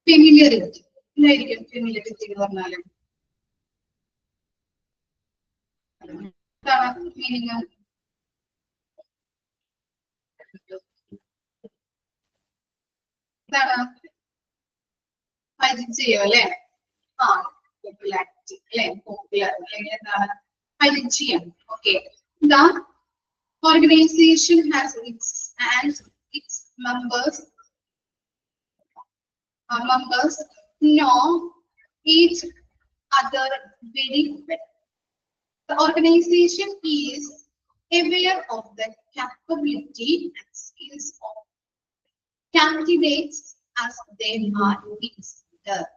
A: Familiarity. എന്തായിരിക്കും ഫെമിലിയറിറ്റി എന്ന് പറഞ്ഞാല്? എന്താണ് മീനിങ്? എന്താണ്? പരിചയം അല്ലെ? ആ, പോപ്പുലാരിറ്റി അല്ലെ? പോപ്പുലർ അല്ലെങ്കിൽ എന്താണ്? പരിചയം. Okay, the organization has its members know each other very well. The organization is aware of the capability and skills of candidates as they are considered.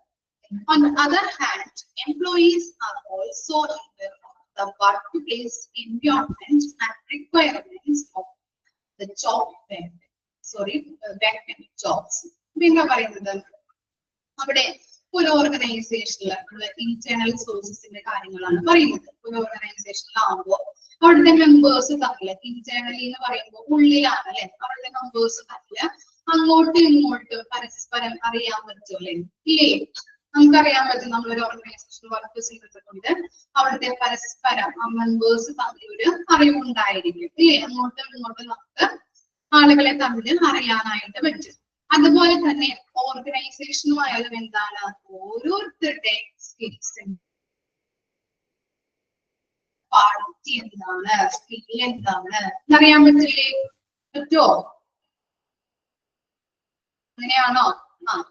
A: On the other hand, employees are also aware of the workplace environment and requirements of the vacant jobs. എന്താ പറയുന്നത്? അവിടെ ഒരു ഓർഗനൈസേഷനിൽ internal സോഴ്സസിന്റെ കാര്യങ്ങളാണ് പറയുന്നത്. ഒരു ഓർഗനൈസേഷനിലാവുമ്പോൾ അവിടുത്തെ members തമ്മില്, ഇന്റേണലി എന്ന് പറയുമ്പോൾ ഉള്ളിലാണ് അല്ലെ, അവരുടെ മെമ്പേഴ്സ് തമ്മില് അങ്ങോട്ടും ഇങ്ങോട്ടും പരസ്പരം അറിയാൻ പറ്റുമല്ലേ? ഇല്ലേ? നമുക്കറിയാൻ പറ്റും നമ്മളൊരു ഓർഗനൈസേഷൻ വർക്ക് ചെയ്തത് കൊണ്ട് അവിടുത്തെ പരസ്പരം മെമ്പേഴ്സ് തമ്മിൽ ഒരു അറിവുണ്ടായിരിക്കും ഇല്ലേ? അങ്ങോട്ടും ഇങ്ങോട്ടും നമുക്ക് ആളുകളെ തമ്മിൽ അറിയാനായിട്ട് പറ്റും. അതുപോലെ തന്നെ ഓർഗനൈസേഷനുമായാലും എന്താണ്? ഓരോരുത്തരുടെ സ്കിൽസ് എബിലിറ്റി എന്താണ്, സ്കിൽ എന്താണ് എന്നറിയാൻ പറ്റില്ലേ? പറ്റുമോ? അങ്ങനെയാണോ?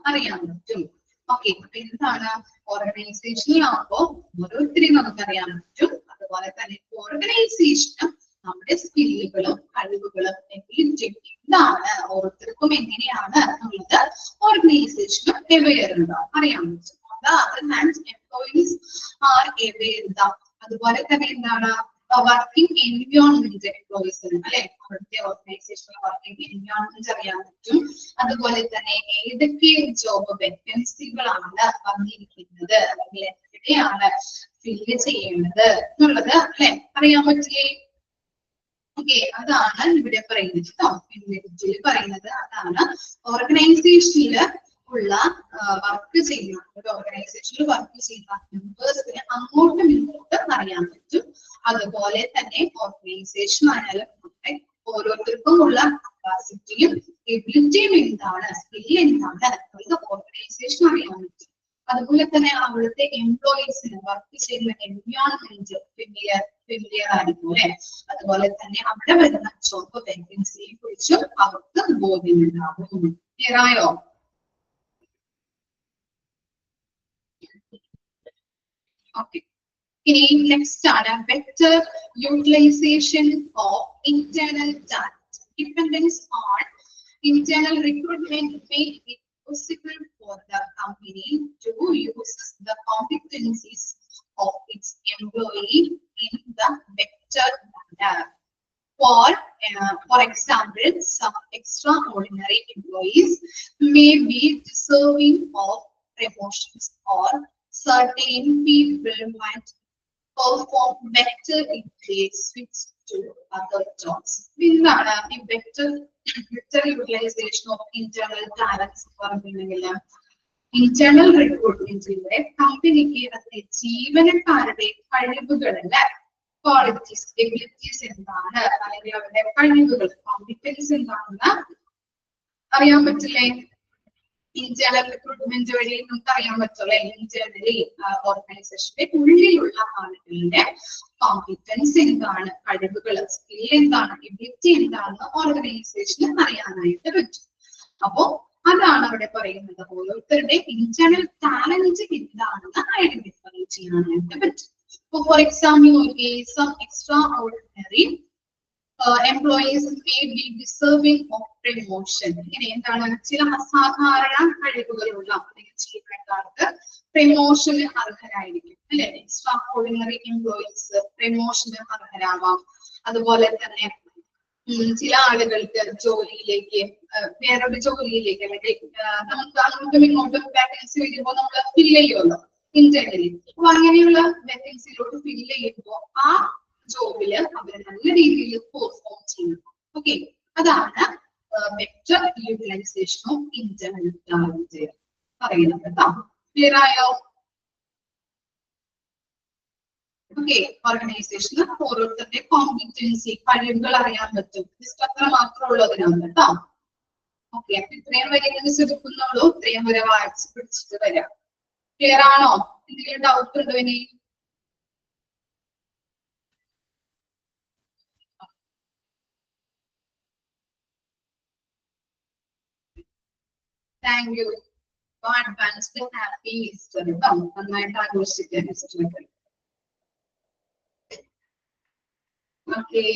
A: അറിയാൻ പറ്റും. ഓക്കെ, അപ്പൊ എന്താണ് ഓർഗനൈസേഷനിലാകുമ്പോ ഓരോരുത്തരെയും നമുക്കറിയാൻ പറ്റും. അതുപോലെ തന്നെ ഓർഗനൈസേഷനും നമ്മുടെ സ്കില്ലുകളും കഴിവുകളും എബിലിറ്റിയും എന്താണ്, ഓരോരുത്തർക്കും എങ്ങനെയാണ് എന്നുള്ളത് ഓർഗനൈസേഷനും അവെയർ ഉണ്ടാവും, അറിയാൻ പറ്റും. Employees R aware. അതുപോലെ തന്നെ എന്താണ് വർക്കിംഗ് എൻവയോൺമെന്റ് എംപ്ലോയീസിന് അല്ലെ, അവിടുത്തെ ഓർഗനൈസേഷണൽ വർക്കിംഗ് എൻവയോൺമെന്റ് അറിയാൻ പറ്റും. അതുപോലെ തന്നെ ഏതൊക്കെ ജോബ് വേക്കൻസികളാണ് വന്നിരിക്കുന്നത് അല്ലെങ്കിൽ എവിടെയാണ് ഫില്ല് ചെയ്യേണ്ടത് എന്നുള്ളത് അല്ലെ അറിയാൻ പറ്റില്ലേ? ഓക്കെ, അതാണ് ഇവിടെ പറയുന്നത് കേട്ടോ. ഇൻഡിവിജ്വലി പറയുന്നത് അതാണ്. ഓർഗനൈസേഷനിൽ ഉള്ള വർക്ക് ചെയ്യുന്ന ഒരു ഓർഗനൈസേഷനിൽ വർക്ക് ചെയ്യുന്ന മെമ്പേഴ്സിന് അങ്ങോട്ടും ഇങ്ങോട്ടും അറിയാൻ പറ്റും. അതുപോലെ തന്നെ ഓർഗനൈസേഷൻ ആയാലും ഓരോരുത്തർക്കും ഉള്ള കപ്പാസിറ്റിയും എബിലിറ്റിയും എന്താണ്, സ്കിൽ എന്താണ് എന്നുള്ളത് ഓർഗനൈസേഷൻ അറിയാൻ പറ്റും. അതുപോലെ തന്നെ അവിടുത്തെ എംപ്ലോയീസിന് വർക്ക് ചെയ്യുന്ന എൻവയോൺമെന്റ് ഫെമിലിയർ ആയിരിക്കും അല്ലെ. അതുപോലെ തന്നെ അവിടെ വരുന്ന ജോബ് വേക്കൻസിയെ കുറിച്ചും അവർക്ക് ബോധ്യമുണ്ടാകും. ക്ലിയർ ആയോ? Okay. Next are better utilization of internal talent. Dependence on internal recruitment make it possible for the company to use the competencies of its employee in the better manner. For example, some extraordinary employees may be deserving of promotions, or certain people might perform better if they switch to other jobs. എന്താണ് ഈ better utilization of internal talents പറഞ്ഞിട്ടുണ്ടെങ്കിൽ internal റിക്രൂട്ട്മെന്റിലൂടെ കമ്പനിക്ക് അതിന്റെ ജീവനക്കാരുടെ കഴിവുകളല്ല, qualities abilities എന്താണ് അല്ലെങ്കിൽ അവരുടെ കഴിവുകൾ കോമ്പിറ്റൻസ് എന്താണെന്ന് അറിയാൻ പറ്റില്ലേ? ഇന്റേണൽ റിക്രൂട്ട്മെന്റ് വഴി നമുക്ക് അറിയാൻ പറ്റുമല്ലേ? ഇന്റേണലി ഓർഗനൈസേഷന്റെ ഉള്ളിലുള്ള ആളുകളുടെ കോമ്പിറ്റൻസ് എന്താണ്, കഴിവുകൾ സ്കിൽ എന്താണ്, എബിലിറ്റി എന്താണെന്ന് ഓർഗനൈസേഷന് അറിയാനായിട്ട് പറ്റും. അപ്പോ അതാണ് അവിടെ പറയുന്നത്. ഓരോരുത്തരുടെ ഇന്റേണൽ ടാലന്റ് എന്താണെന്ന് ഐഡന്റിഫൈ ചെയ്യാനായിട്ട് പറ്റും. For example, some extraordinary employees may be deserving of promotion. ഇങ്ങനെ എന്താണ് ചില അസാധാരണ കഴിവുകളുള്ള ജീവനക്കാർക്ക് പ്രമോഷന് അർഹരായിരിക്കും അല്ലെ. എക്സ്ട്രാ ഓർഡിനറി എംപ്ലോയീസ് പ്രമോഷന് അർഹരാവാം. അതുപോലെ തന്നെ ചില ആളുകൾക്ക് ജോലിയിലേക്ക് വേറൊരു ജോലിയിലേക്ക് അല്ലെങ്കിൽ നമുക്ക് അങ്ങോട്ടും ഇങ്ങോട്ടും വാക്കൻസി വരുമ്പോൾ നമ്മൾ ഫില്ല് ചെയ്യുമല്ലോ ഇന്റേണലി. അപ്പൊ അങ്ങനെയുള്ള വാക്കൻസിയിലോട്ട് ഫില്ല് ചെയ്യുമ്പോൾ ആ ജോബില് അവർ നല്ല രീതിയിൽ പെർഫോം ചെയ്യും. ഓക്കെ, അതാണ് better utilization of internal talent പറയുന്നത് കേട്ടോ. ക്ലിയർ ആയോ? ഓക്കെ, ഓർഗനൈസേഷന് ഓരോരുത്തരുടെ കോമ്പിറ്റൻസി കഴിവുകൾ അറിയാൻ പറ്റും. ജസ്റ്റ് അത്ര മാത്രമേ ഉള്ളൂ അതിനകത്ത് കേട്ടോ. ഓക്കെ, അപ്പൊ ഇത്രയും വരെ ഇങ്ങനെ ചുരുക്കുന്നുള്ളൂ. ഇത്രയും വരെ വായിച്ച് പിടിച്ചിട്ട് വരാം. ക്ലിയർ ആണോ? എന്തെങ്കിലും ഡൗട്ട് ഉണ്ടോ ഇനി? Thank you. Advanced happy Easter കേട്ടോ. നന്നായിട്ട് ആഘോഷിക്കാൻ ഈസ്റ്റർ. Okay.